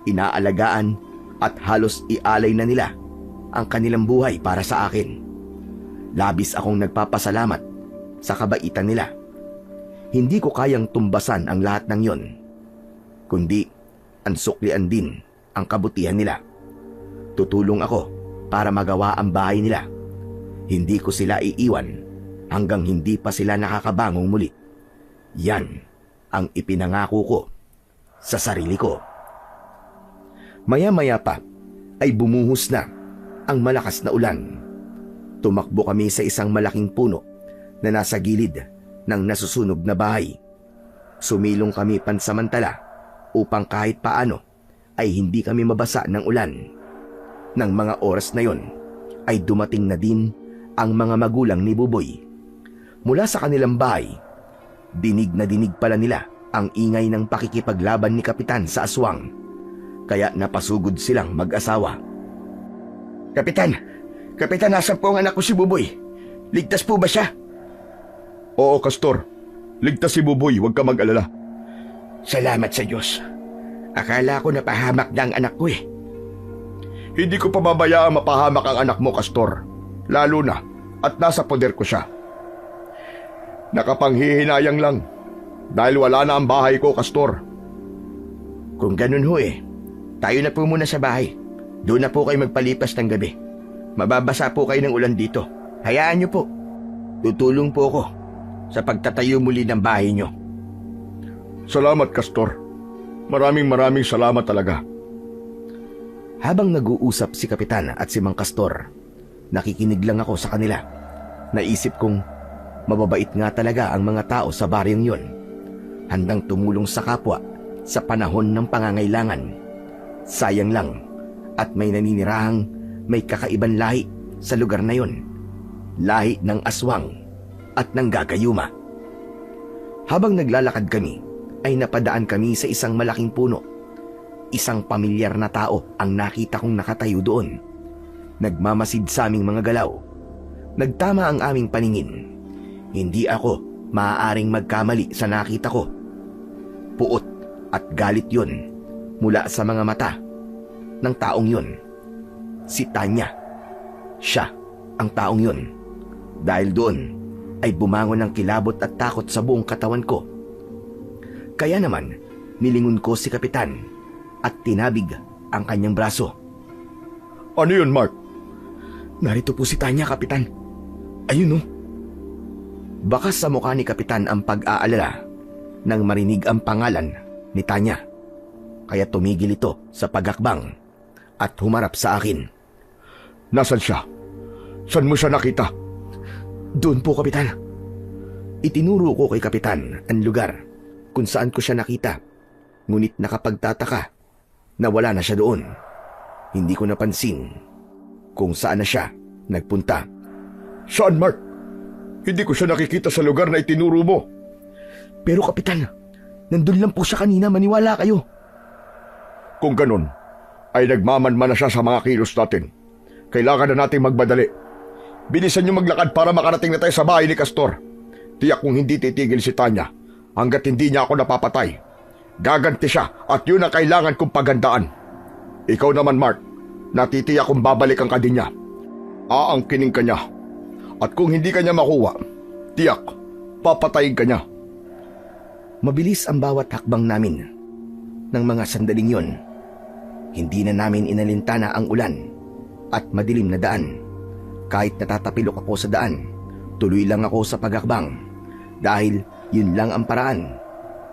Inaalagaan at halos ialay na nila ang kanilang buhay para sa akin. Labis akong nagpapasalamat sa kabaitan nila. Hindi ko kayang tumbasan ang lahat ng yon, kundi ang suklian din ang kabutihan nila. Tutulong ako para magawa ang bahay nila. Hindi ko sila iiwan hanggang hindi pa sila nakakabangong muli. Yan ang ipinangako ko sa sarili ko. Maya-maya pa ay bumuhos na ang malakas na ulan. Tumakbo kami sa isang malaking puno na nasa gilid ng nasusunog na bahay. Sumilong kami pansamantala upang kahit paano ay hindi kami mabasa ng ulan. Nang mga oras na yon ay dumating na din ang mga magulang ni Buboy. Mula sa kanilang bahay, dinig na dinig pala nila ang ingay ng pakikipaglaban ni Kapitan sa aswang. Kaya napasugod silang mag-asawa. Kapitan! Kapitan, nasan po ang anak ko si Buboy? Ligtas po ba siya? Oo, Castor. Ligtas si Buboy, huwag ka mag-alala. Salamat sa Diyos. Akala ko napahamak na ang anak ko eh. Hindi ko pababayaan mapahamak ang anak mo, Castor. Lalo na at nasa poder ko siya. Nakapanghihinayang lang dahil wala na ang bahay ko, Castor. Kung ganun ho eh, tayo na po muna sa bahay. Doon na po kayo magpalipas ng gabi. Mababasa po kayo ng ulan dito. Hayaan niyo po. Tutulong po ako sa pagtatayo muli ng bahay niyo. Salamat, Castor. Maraming salamat talaga. Habang nag-uusap si Kapitan at si Mang Castor, nakikinig lang ako sa kanila. Naisip kong mababait nga talaga ang mga tao sa baryong yon. Handang tumulong sa kapwa sa panahon ng pangangailangan. Sayang lang at may naninirahang may kakaibang lahi sa lugar na yon. Lahi ng aswang at ng gagayuma. Habang naglalakad kami, ay napadaan kami sa isang malaking puno. Isang pamilyar na tao ang nakita kong nakatayo doon. Nagmamasid sa aming mga galaw. Nagtama ang aming paningin. Hindi ako maaaring magkamali sa nakita ko. Puot at galit yon mula sa mga mata ng taong yon. Si Tanya. Siya ang taong yon. Dahil doon ay bumangon ng kilabot at takot sa buong katawan ko. Kaya naman, nilingon ko si Kapitan at tinabig ang kanyang braso. Ano yun, Mark? Narito po si Tanya, Kapitan. Ayun, oh. Baka sa mukha ni Kapitan ang pag-aalala nang marinig ang pangalan ni Tanya. Kaya tumigil ito sa pagakbang at humarap sa akin. Nasaan siya? Saan mo siya nakita? Doon po, Kapitan. Itinuro ko kay Kapitan ang lugar kung saan ko siya nakita. Ngunit nakapagtataka na wala na siya doon. Hindi ko napansin kung saan na siya nagpunta. Saan, Mark? Hindi ko siya nakikita sa lugar na itinuro mo. Pero Kapitan, nandun lang po siya kanina, maniwala kayo. Kung ganun, ay nagmamanman na siya sa mga kilos natin. Kailangan na nating magmadali. Bilisan niyo maglakad para makarating na tayo sa bahay ni Castor. Tiyak kung hindi titigil si Tanya hanggat hindi niya ako napapatay. Gaganti siya at yun ang kailangan kong pagandaan. Ikaw naman, Mark, natitiyak kung babalikan ka din niya. Aangkinin ka niya. At kung hindi ka niya makuha, tiyak, papatayin ka niya. Mabilis ang bawat hakbang namin. Nang mga sandaling yon, hindi na namin inalintana ang ulan at madilim na daan. Kahit natatapilok ako sa daan, tuloy lang ako sa pagakbang dahil yun lang ang paraan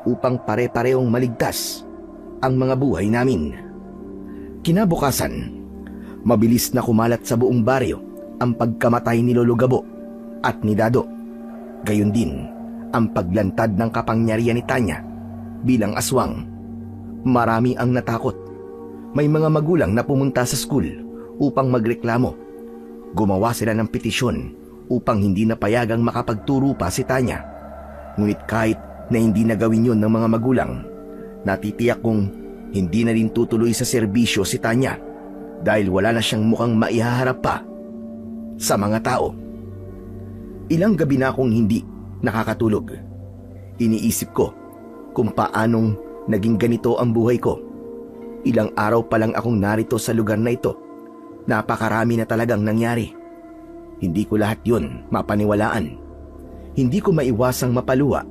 upang pare-parehong maligtas ang mga buhay namin. Kinabukasan, mabilis na kumalat sa buong baryo ang pagkamatay ni Lolo Gabo at ni Dado. Gayon din ang paglantad ng kapangyarihan ni Tanya bilang aswang. Marami ang natakot. May mga magulang na pumunta sa school upang magreklamo. Gumawa sila ng petisyon upang hindi na payagang makapagturo pa si Tanya. Ngunit kahit na hindi na gawin yun ng mga magulang, natitiyak kong hindi na rin tutuloy sa serbisyo si Tanya dahil wala na siyang mukhang maihaharap pa sa mga tao. Ilang gabi na akong hindi nakakatulog. Iniisip ko kung paanong naging ganito ang buhay ko. Ilang araw pa lang akong narito sa lugar na ito. Napakarami na talagang nangyari. Hindi ko lahat yon mapaniwalaan. Hindi ko maiwasang mapaluha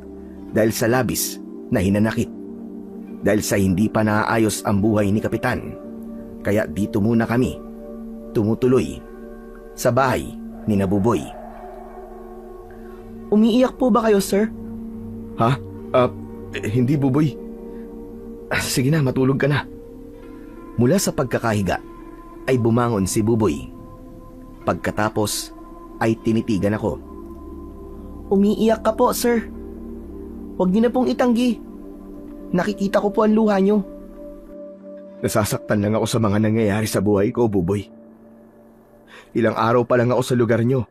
dahil sa labis na hinanakit. Dahil sa hindi pa naaayos ang buhay ni Kapitan. Kaya dito muna kami tumutuloy sa bahay ni Nabuboy. Umiiyak po ba kayo, sir? Ha? Hindi, Buboy. Sige na, matulog ka na. Mula sa pagkakahiga ay bumangon si Buboy. Pagkatapos ay tinitigan ako. Umiiyak ka po, sir. Huwag niyo na pong itanggi. Nakikita ko po ang luha niyo. Nasasaktan lang ako sa mga nangyayari sa buhay ko, Buboy. Ilang araw pa lang ako sa lugar niyo.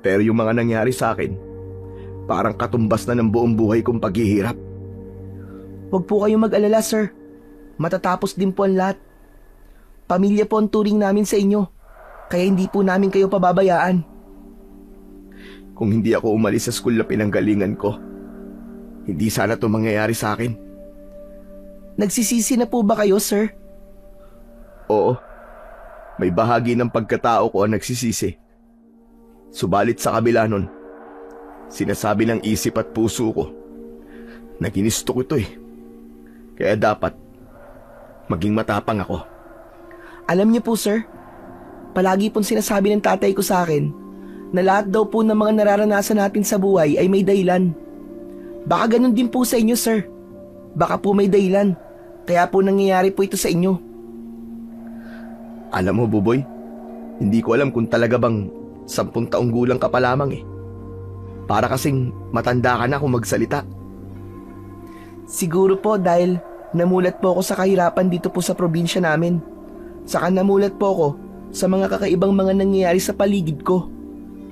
Pero yung mga nangyari sa akin, parang katumbas na ng buong buhay kong paghihirap. Huwag po kayong mag-alala, sir. Matatapos din po ang lahat. Pamilya po ang turing namin sa inyo. Kaya hindi po namin kayo pababayaan. Kung hindi ako umalis sa school na pinanggalingan ko, hindi sana ito mangyayari sa akin. Nagsisisi na po ba kayo, sir? Oo. May bahagi ng pagkatao ko ang nagsisisi. Subalit sa kabila nun, sinasabi ng isip at puso ko na ginisto ko ito eh. Kaya dapat maging matapang ako. Alam niyo po, sir, palagi pong sinasabi ng tatay ko sa akin na lahat daw po ng mga nararanasan natin sa buhay ay may dahilan. Baka ganun din po sa inyo, sir. Baka po may dahilan. Kaya po nangyayari po ito sa inyo. Alam mo, Buboy, hindi ko alam kung talaga bang 10 taong gulang ka pa lamang eh. Para kasing matanda ka na kung magsalita. Siguro po dahil namulat po ako sa kahirapan dito po sa probinsya namin. Saka namulat po ako sa mga kakaibang mga nangyayari sa paligid ko.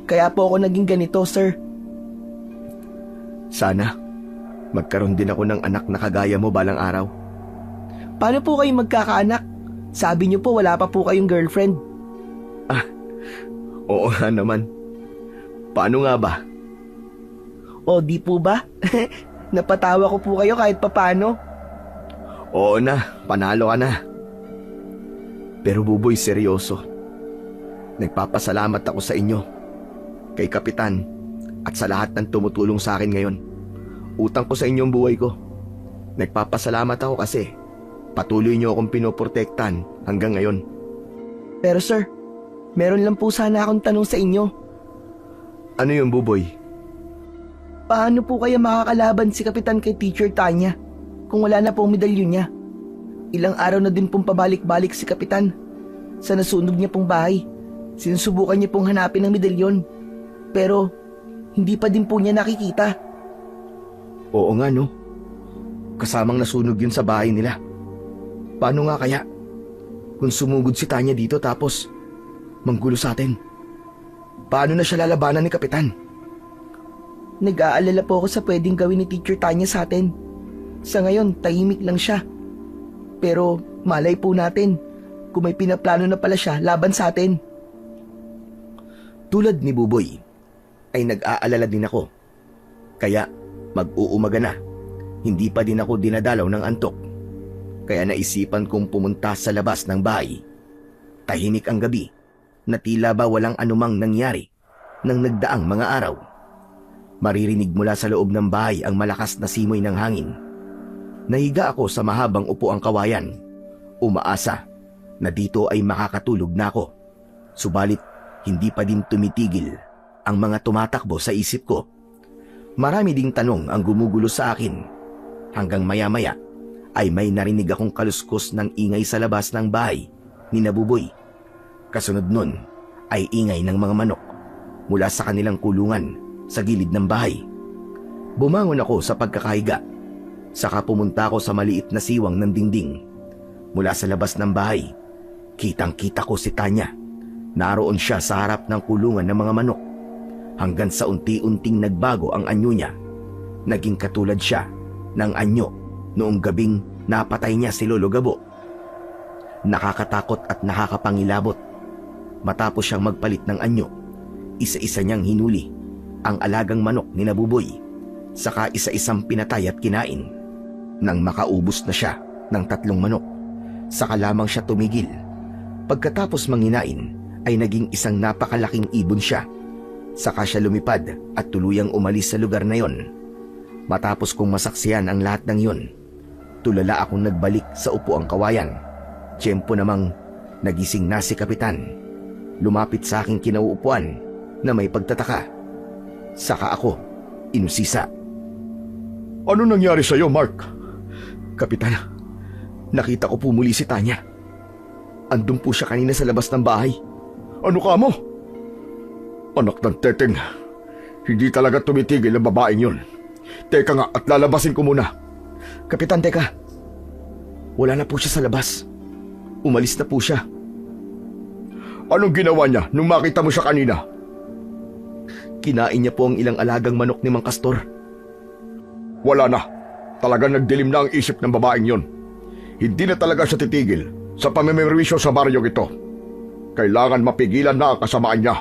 Kaya po ako naging ganito, sir. Sana magkaroon din ako ng anak na kagaya mo balang araw. Paano po kayo magkakaanak? Sabi niyo po wala pa po kayong girlfriend. Oo nga naman. Paano nga ba? O di po ba? Napatawa ko po kayo kahit papano. Oo na, panalo ka na. Pero Buboy, seryoso. Nagpapasalamat ako sa inyo, kay Kapitan, at sa lahat ng tumutulong sa akin ngayon. Utang ko sa inyo ang buhay ko. Nagpapasalamat ako kasi patuloy niyo akong pinoprotektan hanggang ngayon. Pero sir, Meron lang po sana akong tanong sa inyo. Ano yun, Buboy? Paano po kaya makakalaban si Kapitan kay Teacher Tanya kung wala na pong medalyon niya? Ilang araw na din pong pabalik-balik si Kapitan sa nasunog niya pong bahay. Sinusubukan niya pong hanapin ang medalyon. Pero hindi pa din po niya nakikita. Oo nga, no? Kasamang nasunog yun sa bahay nila. Paano nga kaya? Kung sumugod si Tanya dito tapos manggulo sa atin. Paano na siya lalabanan ni Kapitan? Nag-aalala po ako sa pwedeng gawin ni Teacher Tanya sa atin. Sa ngayon, tahimik lang siya. Pero malay po natin kung may pinaplano na pala siya laban sa atin. Tulad ni Buboy, ay nag-aalala din ako. Kaya mag-uumaga na, hindi pa din ako dinadalaw ng antok. Kaya naisipan kong pumunta sa labas ng bahay. Tahimik ang gabi, na tila ba walang anumang nangyari nang nagdaang mga araw. Maririnig mula sa loob ng bahay ang malakas na simoy ng hangin. Nahiga ako sa mahabang upuang kawayan, umaasa na dito ay makakatulog na ako. Subalit, hindi pa din tumitigil ang mga tumatakbo sa isip ko. Marami ding tanong ang gumugulo sa akin. Hanggang maya-maya ay may narinig akong kaluskos ng ingay sa labas ng bahay ni Nabuboy. Kasunod nun ay ingay ng mga manok mula sa kanilang kulungan sa gilid ng bahay. Bumangon ako sa pagkakahiga. Saka pumunta ako sa maliit na siwang ng dingding. Mula sa labas ng bahay, kitang-kita ko si Tanya. Naroon siya sa harap ng kulungan ng mga manok. Hanggang sa unti-unting nagbago ang anyo niya. Naging katulad siya ng anyo noong gabing napatay niya si Lolo Gabo. Nakakatakot at nakakapangilabot. Matapos siyang magpalit ng anyo, isa-isa niyang hinuli ang alagang manok ni Nabuboy, saka isa-isang pinatay at kinain. Nang makaubos na siya ng 3 manok, saka lamang siya tumigil. Pagkatapos manginain, ay naging isang napakalaking ibon siya. Saka siya lumipad at tuluyang umalis sa lugar na yon. Matapos kong masaksiyan ang lahat ng yon, tulala akong nagbalik sa upuang kawayan. Tiyempo namang nagising na si Kapitan. Lumapit sa aking kinauupuan na may pagtataka. Saka ako inusisa. Ano nangyari sa'yo, Mark? Kapitan, nakita ko po muli si Tanya. Andun po siya kanina sa labas ng bahay. Ano ka mo? Anak ng teteng, hindi talaga tumitigil ang babaeng yun. Teka nga at lalabasin ko muna. Kapitan, teka. Wala na po siya sa labas. Umalis na po siya. Anong ginawa niya nung makita mo siya kanina? Kinain niya po ang ilang alagang manok ni Mang Castor. Wala na. Talagang nagdilim na ang isip ng babaeng yon. Hindi na talaga siya titigil sa pamimerwisyo sa baryong ito. Kailangan mapigilan na ang kasamaan niya.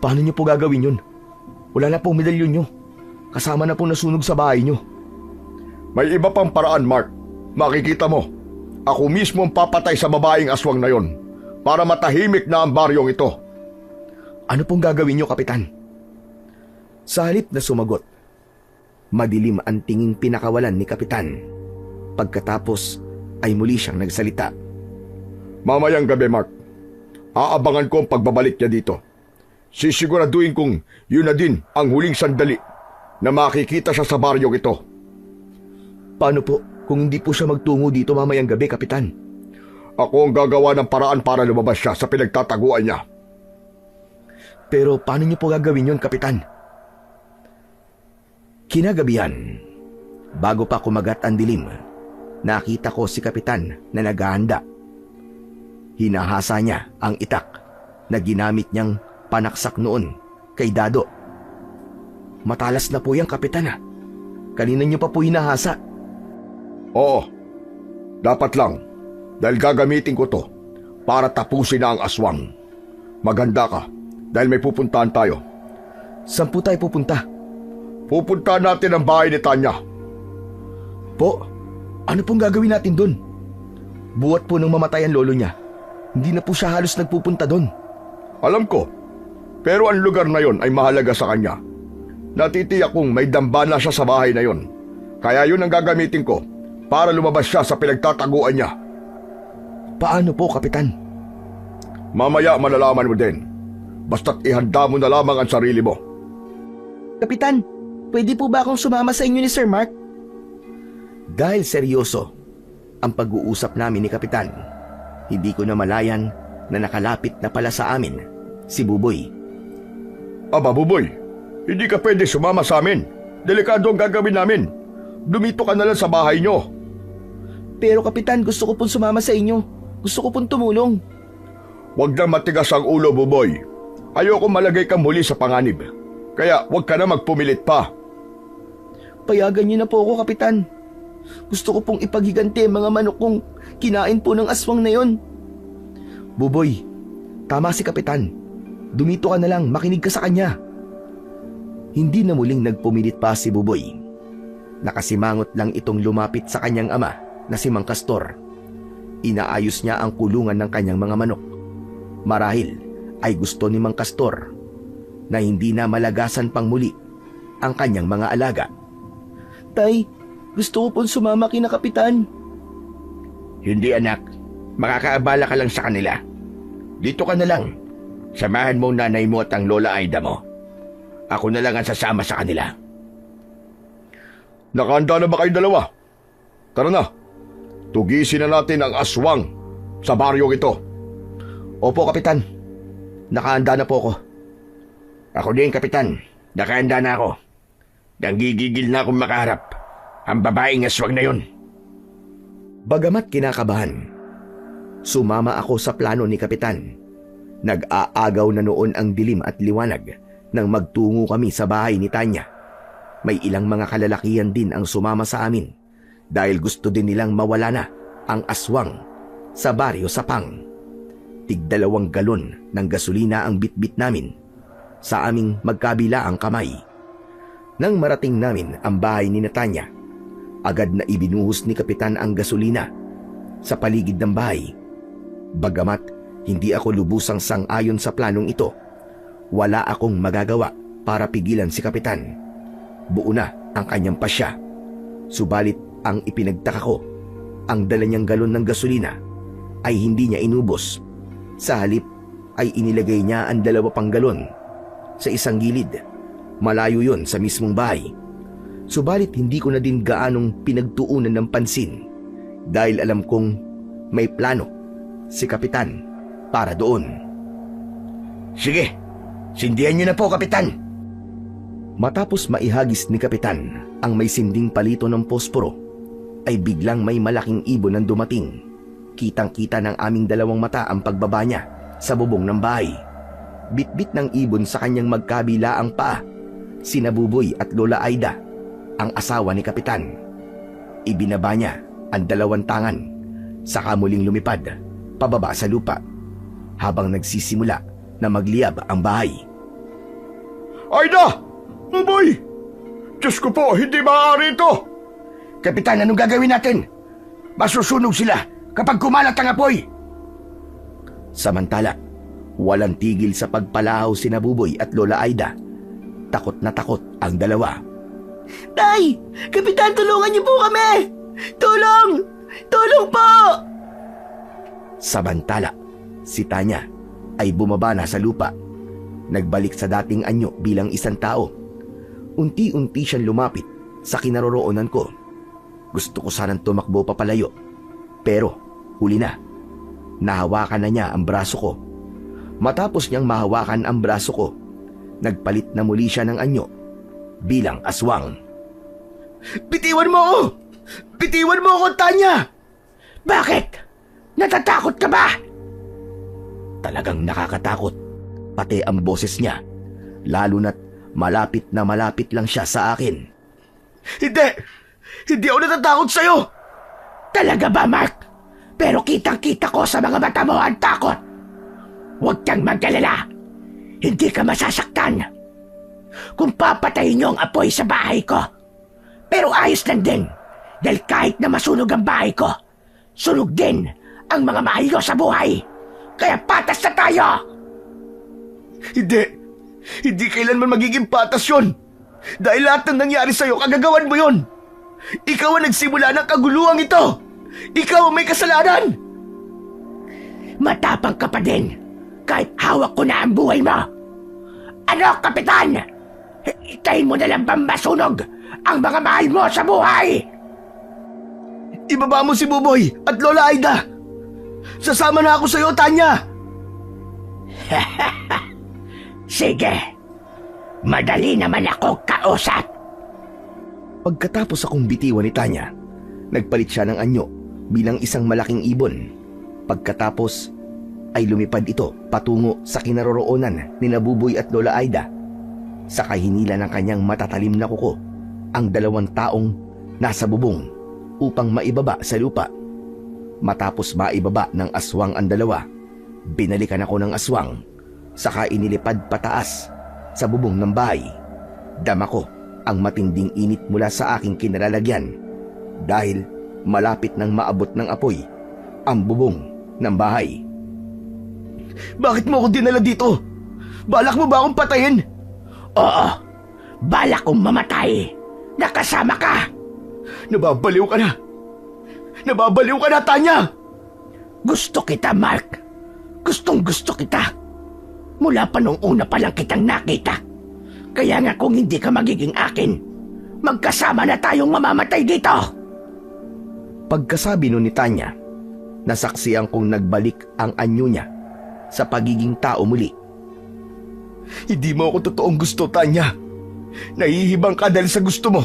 Paano niyo po gagawin yun? Wala na pong medalyon niyo. Kasama na pong nasunog sa bahay niyo. May iba pang paraan, Mark. Makikita mo, ako mismo ang papatay sa babaeng aswang na yon para matahimik na ang baryong ito. Ano pong gagawin niyo, Kapitan? Sa halip na sumagot, madilim ang tinging pinakawalan ni Kapitan. Pagkatapos ay muli siyang nagsalita. Mamayang gabi, Mark. Aabangan ko ang pagbabalik niya dito. Sisiguraduhin kong yun na din ang huling sandali na makikita siya sa baryong ito. Paano po kung hindi po siya magtungo dito mamayang gabi, Kapitan? Ako ang gagawa ng paraan para lumabas siya sa pinagtataguan niya. Pero paano niyo po gagawin yun, Kapitan? Kinagabihan, bago pa kumagat ang dilim, nakita ko si Kapitan na naghahanda. Hinahasa niya ang itak na ginamit niyang panaksak noon kay Dado. Matalas na po yan, Kapitan, ha? Kanina niyo pa po hinahasa. Oo, dapat lang dahil gagamitin ko to para tapusin na ang aswang. Maganda ka dahil may pupuntahan tayo. Saan po tayo pupunta? Pupuntahan natin ang bahay ni Tanya. Po, ano pong gagawin natin doon? Buhat po nang mamatay ang lolo niya. Hindi na po siya halos nagpupunta doon. Alam ko, pero ang lugar na yon ay mahalaga sa kanya. Natitiyak kong may dambana siya sa bahay na yon. Kaya yun ang gagamitin ko para lumabas siya sa pinagtataguan niya. Paano po, Kapitan? Mamaya malalaman mo din. Basta't ihanda mo na lamang ang sarili mo. Kapitan, pwede po ba akong sumama sa inyo ni Sir Mark? Dahil seryoso ang pag-uusap namin ni Kapitan, hindi ko na malayan na nakalapit na pala sa amin si Buboy. Aba, Buboy, hindi ka pwede sumama sa amin. Delikado ang gagawin namin. Dumito ka na lang sa bahay nyo. Pero Kapitan, gusto ko pong sumama sa inyo. Gusto ko pong tumulong. Huwag na matigas ang ulo, Buboy. Ayoko malagay kang muli sa panganib. Kaya huwag ka na magpumilit pa. Payagan niyo na po ako, Kapitan. Gusto ko pong ipaghiganti ang mga manok kong kinain po ng aswang na yon. Buboy, tama si Kapitan. Dumito ka na lang, makinig ka sa kanya. Hindi na muling nagpumilit pa si Buboy. Nakasimangot lang itong lumapit sa kanyang ama na si Mang Castor. Inaayos niya ang kulungan ng kanyang mga manok. Marahil ay gusto ni Mang Castor na hindi na malagasan pang muli ang kanyang mga alaga. Tay, gusto ko pong sumama kina Kapitan. Hindi anak, makakaabala ka lang sa kanila. Dito ka na lang. Samahan mo ang nanay mo at ang lola Aida mo. Ako na lang ang sasama sa kanila. Nakahanda na ba kayo dalawa? Tara na. Tugisin na natin ang aswang sa baryong ito. Opo, Kapitan. Nakahanda na po ako. Ako din, Kapitan. Nakahanda na ako. Nanggigigil na akong makaharap ang babaeng aswang na yun. Bagamat kinakabahan, sumama ako sa plano ni Kapitan. Nag-aagaw na noon ang dilim at liwanag nang magtungo kami sa bahay ni Tanya. May ilang mga kalalakihan din ang sumama sa amin dahil gusto din nilang mawala na ang aswang sa baryo Sapang. Tig-2 galon ng gasolina ang bitbit namin sa aming magkabila ang kamay. Nang marating namin ang bahay ni Tanya, agad na ibinuhos ni Kapitan ang gasolina sa paligid ng bahay. Bagamat hindi ako lubusang sang-ayon sa planong ito, wala akong magagawa para pigilan si Kapitan. Buo na ang kanyang pasya. Subalit ang ipinagtaka ko, ang dala niyang galon ng gasolina ay hindi niya inubos. Sa halip ay inilagay niya ang 2 pang galon sa isang gilid. Malayo yon sa mismong bahay. Subalit hindi ko na din gaanong pinagtuunan ng pansin dahil alam kong may plano si Kapitan para doon. Sige, sindihan niyo na po, Kapitan. Matapos maihagis ni Kapitan ang may sinding palito ng posporo, ay biglang may malaking ibon ang dumating. Kitang-kita ng aming 2 mata ang pagbaba niya sa bubong ng bahay. Bitbit ng ibon sa kanyang magkabila ang paa, sina Buboy at Lola Aida, ang asawa ni Kapitan. Ibinaba niya ang 2 tangan, saka muling lumipad pababa sa lupa habang nagsisimula na magliyab ang bahay. Aida! Buboy! Diyos ko po, hindi maaari ito! Kapitan, anong gagawin natin? Masusunog sila kapag kumalat ang apoy. Samantala, walang tigil sa pagpalahaw sina Buboy at Lola Aida. Takot na takot ang 2. Tay! Kapitan, tulungan niyo po kami! Tulong! Tulong po! Samantala, si Tanya ay bumaba na sa lupa. Nagbalik sa dating anyo bilang isang tao. Unti-unti siyang lumapit sa kinaroroonan ko. Gusto ko sanang tumakbo papalayo, pero huli na. Nahawakan na niya ang braso ko. Matapos niyang mahawakan ang braso ko, nagpalit na muli siya ng anyo bilang aswang. Bitiwan mo ako! Bitiwan mo ako, Tanya! Bakit? Natatakot ka ba? Talagang nakakatakot, pati ang boses niya, lalo na't malapit na malapit lang siya sa akin. Hindi! Hindi ako natatakot sa'yo! Talaga ba, Mark? Pero kitang-kita ko sa mga mata mo ang takot. Huwag kang mag-alala. Hindi ka masasaktan. Kung papatayin niyo ang apoy sa bahay ko, pero ayos lang din, dahil kahit na masunog ang bahay ko, sunog din ang mga mahal ko sa buhay. Kaya patas na tayo! Hindi! Hindi kailanman magiging patas yun! Dahil lahat ng nangyari sa'yo, kagagawan mo yun! Ikaw ang nagsimula ng kaguluhang ito! Ikaw ang may kasalanan! Matapang ka pa din. kahit hawak ko na ang buhay mo. Ano, Kapitan? Itayin mo na lang bang masunog ang mga mahal mo sa buhay? Ibaba mo si Buboy at Lola Aida! Sasama na ako sa'yo, Tanya! Sige, madali naman ako kausap. Pagkatapos akong bitiwan ni Tanya, nagpalit siya ng anyo bilang isang malaking ibon. Pagkatapos ay lumipad ito patungo sa kinaroroonan ni Buboy at Lola Aida. Sa kahinila ng kanyang matatalim na kuko, ang 2 taong nasa bubong upang maibaba sa lupa. Matapos maibaba ng aswang ang 2, binalikan ako ng aswang, saka inilipad pataas sa bubong ng bahay. Dama ko ang matinding init mula sa aking kinalalagyan dahil malapit nang maabot ng apoy ang bubong ng bahay. Bakit mo ako dinala dito? Balak mo ba akong patayin? Oo, balak kong mamatay. Nakasama ka. Nababaliw ka na! Nababaliw ka na, Tanya! Gusto kita, Mark. Gustong gusto kita. Mula pa nung una pa lang kitang nakita. Kaya nga kung hindi ka magiging akin, magkasama na tayong mamamatay dito. Pagkasabi nun ni Tanya, nasaksiyan kong nagbalik ang anyo niya sa pagiging tao muli. Hindi mo ako totoong gusto, Tanya. Nahihibang ka dahil sa gusto mo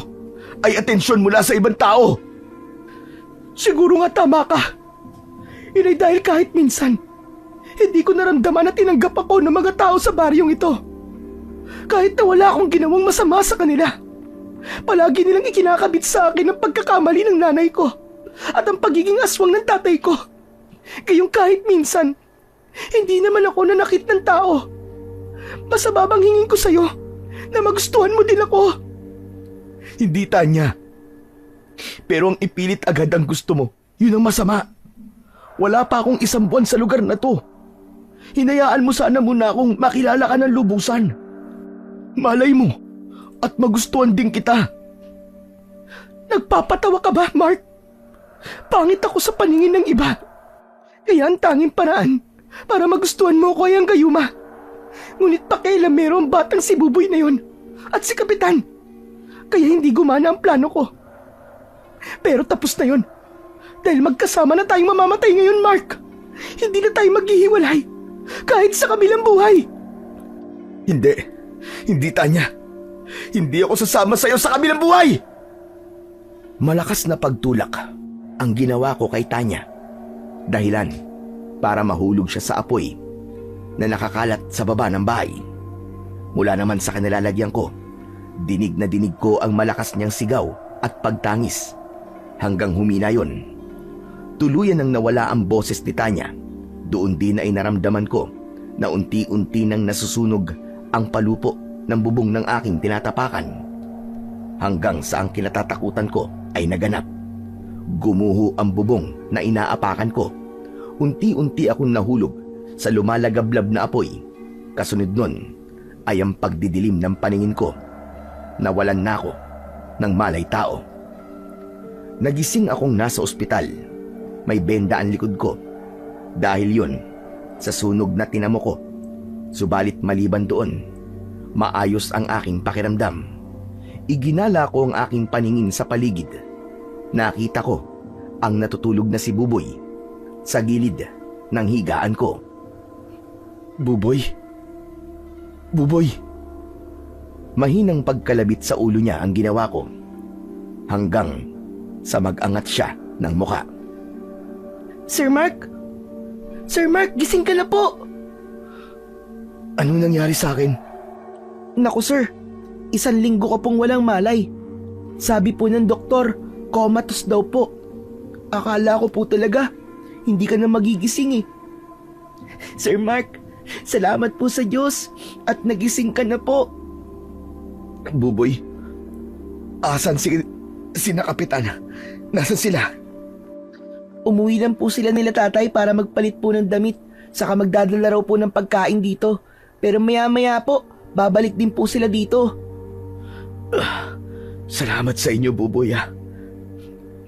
ay atensyon mula sa ibang tao. Siguro nga tama ka. Inay dahil kahit minsan, hindi ko naramdaman na tinanggap ako ng mga tao sa baryong ito. Kahit na wala akong ginawang masama sa kanila. Palagi nilang ikinakabit sa akin ang pagkakamali ng nanay ko at ang pagiging aswang ng tatay ko. Kayong kahit minsan, hindi naman ako nanakit ng tao. Masama bang hingin ko sa'yo na magustuhan mo din ako? Hindi, Tanya. Pero ang ipilit agad ang gusto mo, yun ang masama. Wala pa akong 1 buwan sa lugar na to. Hinayaan mo sana muna akong makilala ka ng lubusan. Malay mo at magustuhan din kita. Nagpapatawa ka ba, Mark? Pangit ako sa paningin ng iba. Kaya ang tanging paraan para magustuhan mo ko ay ang gayuma. Ngunit pakialam merong batang si Buboy na yun at si Kapitan. Kaya hindi gumana ang plano ko. Pero tapos na yun. Dahil magkasama na tayong mamamatay ngayon, Mark. Hindi na tayo maghihiwalay. Kahit sa kabilang buhay. Hindi. Hindi, Tanya. Hindi ako sasama sa'yo sa kabilang buhay. Malakas na pagtulak ang ginawa ko kay Tanya. Dahilan para mahulog siya sa apoy na nakakalat sa baba ng bahay. Mula naman sa kanilalagyan ko, dinig na dinig ko ang malakas niyang sigaw at pagtangis. Hanggang humina yon. Tuluyan nang nawala ang boses ni Tanya. Doon din ay naramdaman ko na unti-unti nang nasusunog ang palupo ng bubong ng aking tinatapakan. Hanggang sa ang kinatatakutan ko ay naganap. Gumuho ang bubong na inaapakan ko. Unti-unti akong nahulog sa lumalagablab na apoy. Kasunod nun ay ang pagdidilim ng paningin ko. Nawalan na ako ng malay tao. Nagising akong nasa ospital. May benda ang likod ko. Dahil yun sa sunog na tinamo ko. Subalit maliban doon, maayos ang aking pakiramdam. Iginala ko ang aking paningin sa paligid. Nakita ko ang natutulog na si Buboy sa gilid ng higaan ko. Buboy? Buboy? Mahinang pagkalabit sa ulo niya ang ginawa ko. Hanggang sa mag-angat siya ng muka. Sir Mark? Sir Mark, gising ka na po! Anong nangyari sa akin? Naku sir, 1 linggo ka pong walang malay. Sabi po ng doktor, comatose daw po. Akala ko po talaga, hindi ka na magigising eh. Sir Mark, salamat po sa Diyos at nagising ka na po. Buboy, asan sina Kapitan? Nasaan sila? Umuwi lang po sila nila tatay para magpalit po ng damit, saka magdadala raw po ng pagkain dito. Pero maya-maya po, babalik din po sila dito. Salamat sa inyo, Buboy.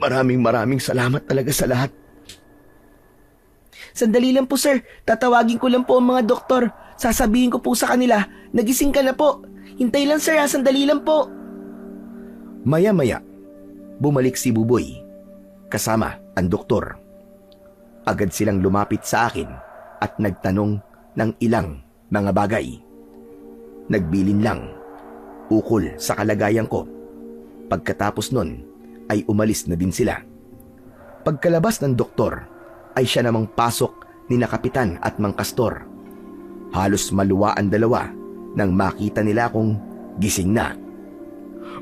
Maraming salamat talaga sa lahat. Sandali lang po sir, tatawagin ko lang po ang mga doktor. Sasabihin ko po sa kanila, nagising ka na po. Hintay lang sir ha, sandali lang po. Maya-maya, bumalik si Buboy kasama ang doktor. Agad silang lumapit sa akin at nagtanong ng ilang mga bagay. Nagbilin lang, ukol sa kalagayan ko. Pagkatapos nun ay umalis na din sila. Pagkalabas ng doktor ay siya namang pasok ni na Kapitan at Mang Kastor. Halos maluwa ang dalawa nang makita nila akong gising na.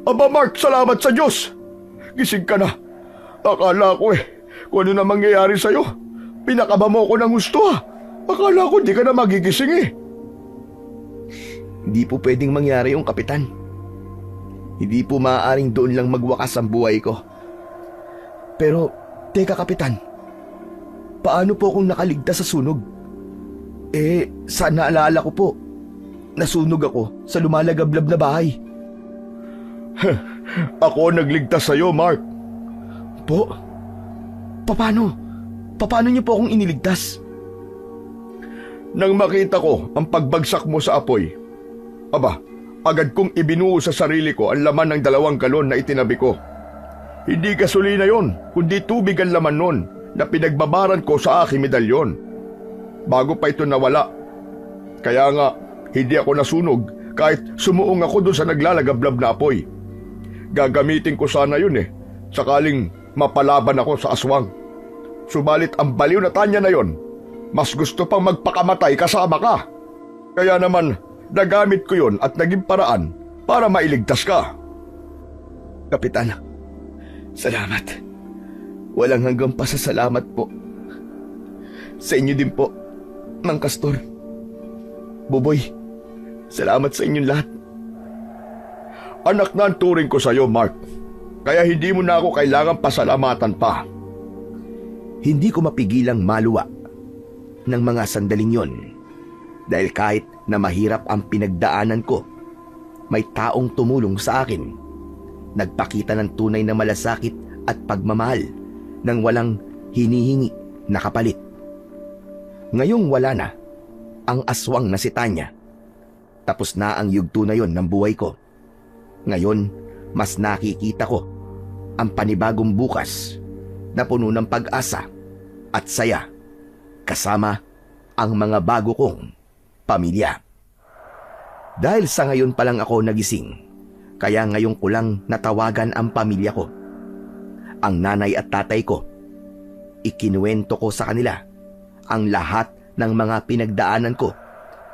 Aba Mark, salamat sa Diyos! Gising ka na. Akala ko kung ano na mangyayari sa'yo. Pinakaba mo ko ng gusto Akala ko di ka na magigising Hindi po pwedeng mangyari yung Kapitan. Hindi po maaaring doon lang magwakas ang buhay ko. Pero, teka Kapitan, paano po akong nakaligtas sa sunog? Sa naalala ko po, nasunog ako sa lumalagablab na bahay. Ako nagligtas sa'yo, Mark. Po? Paano? Paano niyo po akong iniligtas? Nang makita ko ang pagbagsak mo sa apoy, aba, agad kong ibinuo sa sarili ko ang laman ng 2 galon na itinabi ko. Hindi gasolina yon, kundi tubig ang laman nun na pinagbabaran ko sa aking medalyon. Bago pa ito nawala. Kaya nga, hindi ako nasunog kahit sumuong ako doon sa naglalagablab na apoy. Gagamitin ko sana yun sakaling mapalaban ako sa aswang. Subalit ang baliw na tanya na yon, mas gusto pang magpakamatay kasama ka. Kaya naman, nagamit ko yon at naging paraan para mailigtas ka. Kapitan, salamat. Walang hanggang pasasalamat po. Sa inyo din po, Mang Kastor. Buboy, salamat sa inyong lahat. Anak na ang turing ko sa iyo, Mark. Kaya hindi mo na ako kailangang pasalamatan pa. Hindi ko mapigilang maluwa ng mga sandaling yon. Dahil kahit na mahirap ang pinagdaanan ko, may taong tumulong sa akin. Nagpakita ng tunay na malasakit at pagmamahal nang walang hinihingi na kapalit. Ngayong wala na ang aswang na si Tanya. Tapos na ang yugto na yon ng buhay ko. Ngayon, mas nakikita ko ang panibagong bukas na puno ng pag-asa at saya kasama ang mga bago kong pamilya. Dahil sa ngayon pa lang ako nagising, kaya ngayon ko lang natawagan ang pamilya ko. Ang nanay at tatay ko. Ikinuwento ko sa kanila ang lahat ng mga pinagdaanan ko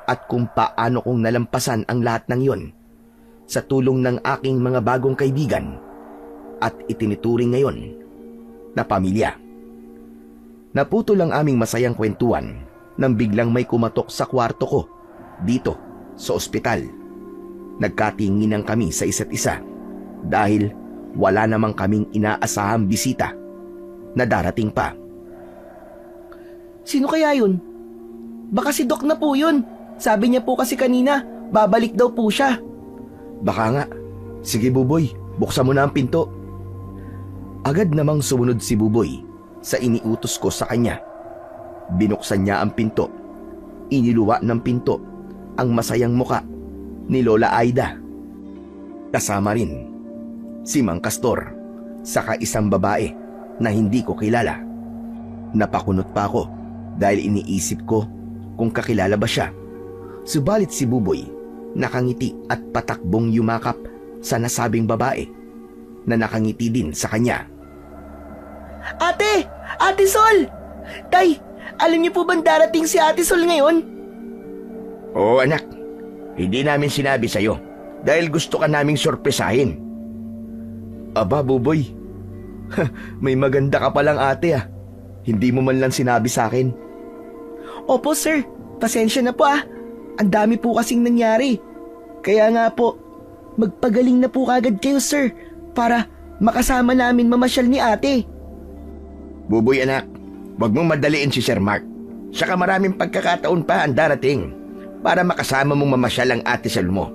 at kung paano kong nalampasan ang lahat ng yon sa tulong ng aking mga bagong kaibigan at itinituring ngayon na pamilya. Naputol ang aming masayang kwentuhan nang biglang may kumatok sa kwarto ko dito sa ospital. Nagkatinginan kami sa isa't isa dahil wala namang kaming inaasahang bisita na darating pa. Sino kaya yun? Baka si Doc na po yun. Sabi niya po kasi kanina, babalik daw po siya. Baka nga. Sige Buboy, buksan mo na ang pinto. Agad namang sumunod si Buboy sa iniutos ko sa kanya. Binuksan niya ang pinto. Iniluwa ng pinto ang masayang muka ni Lola Aida. Kasama rin si Mang Kastor, saka isang babae na hindi ko kilala. Napakunot pa ako dahil iniisip ko kung kakilala ba siya. Subalit si Buboy nakangiti at patakbong yumakap sa nasabing babae na nakangiti din sa kanya. Ate! Ate Sol! Tay, alam niyo po bang darating si Ate Sol ngayon? Oo anak, hindi namin sinabi sa'yo dahil gusto ka naming sorpresahin. Aba Buboy, may maganda ka palang ate ah. Hindi mo man lang sinabi sa akin. Opo sir, pasensya na po ah. Ang dami po kasing nangyari. Kaya nga po, magpagaling na po kagad kayo sir para makasama namin mamasyal ni ate. Buboy anak, wag mong madaliin si Sir Mark. Saka maraming pagkakataon pa ang darating para makasama mong mamasyal ang ate Sol mo.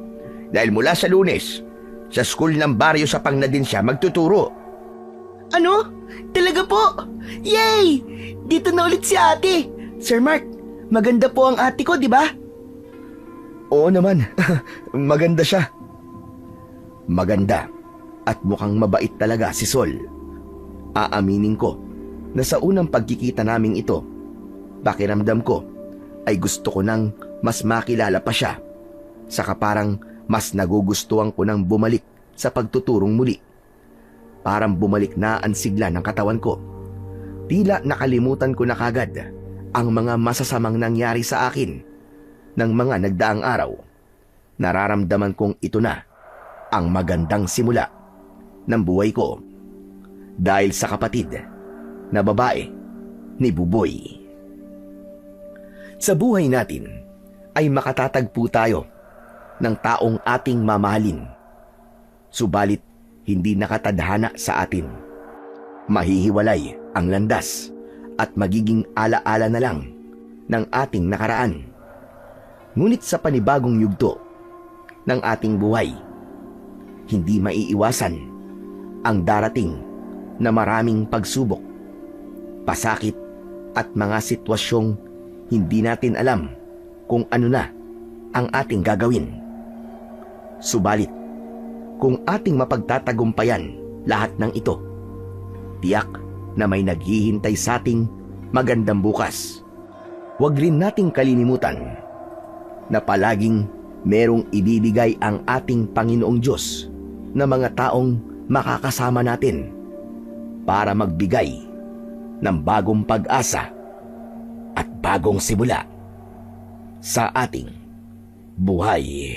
Dahil mula sa Lunes, sa school ng baryo sa Pang na din siya magtuturo. Ano? Talaga po? Yay! Dito na ulit si ate. Sir Mark, maganda po ang ate ko, di ba? Oo naman, maganda siya. Maganda at mukhang mabait talaga si Sol. Aaminin ko na sa unang pagkikita naming ito, pakiramdam ko ay gusto ko nang mas makilala pa siya. Saka parang mas nagugustuhan ko nang bumalik sa pagtuturong muli. Parang bumalik na ang sigla ng katawan ko. Tila nakalimutan ko na kagad ang mga masasamang nangyari sa akin ng mga nagdaang araw. Nararamdaman kong ito na ang magandang simula ng buhay ko dahil sa kapatid na babae ni Buboy. Sa buhay natin ay makatatagpo tayo ng taong ating mamahalin. Subalit hindi nakatadhana sa atin. Mahihiwalay ang landas at magiging alaala na lang ng ating nakaraan. Ngunit sa panibagong yugto ng ating buhay, hindi maiiwasan ang darating na maraming pagsubok, pasakit at mga sitwasyong hindi natin alam kung ano na ang ating gagawin. Subalit, kung ating mapagtatagumpayan lahat ng ito, tiyak na may naghihintay sa ating magandang bukas. Huwag rin nating kalilimutan na palaging merong ibibigay ang ating Panginoong Diyos na mga taong makakasama natin para magbigay ng bagong pag-asa at bagong simula sa ating buhay.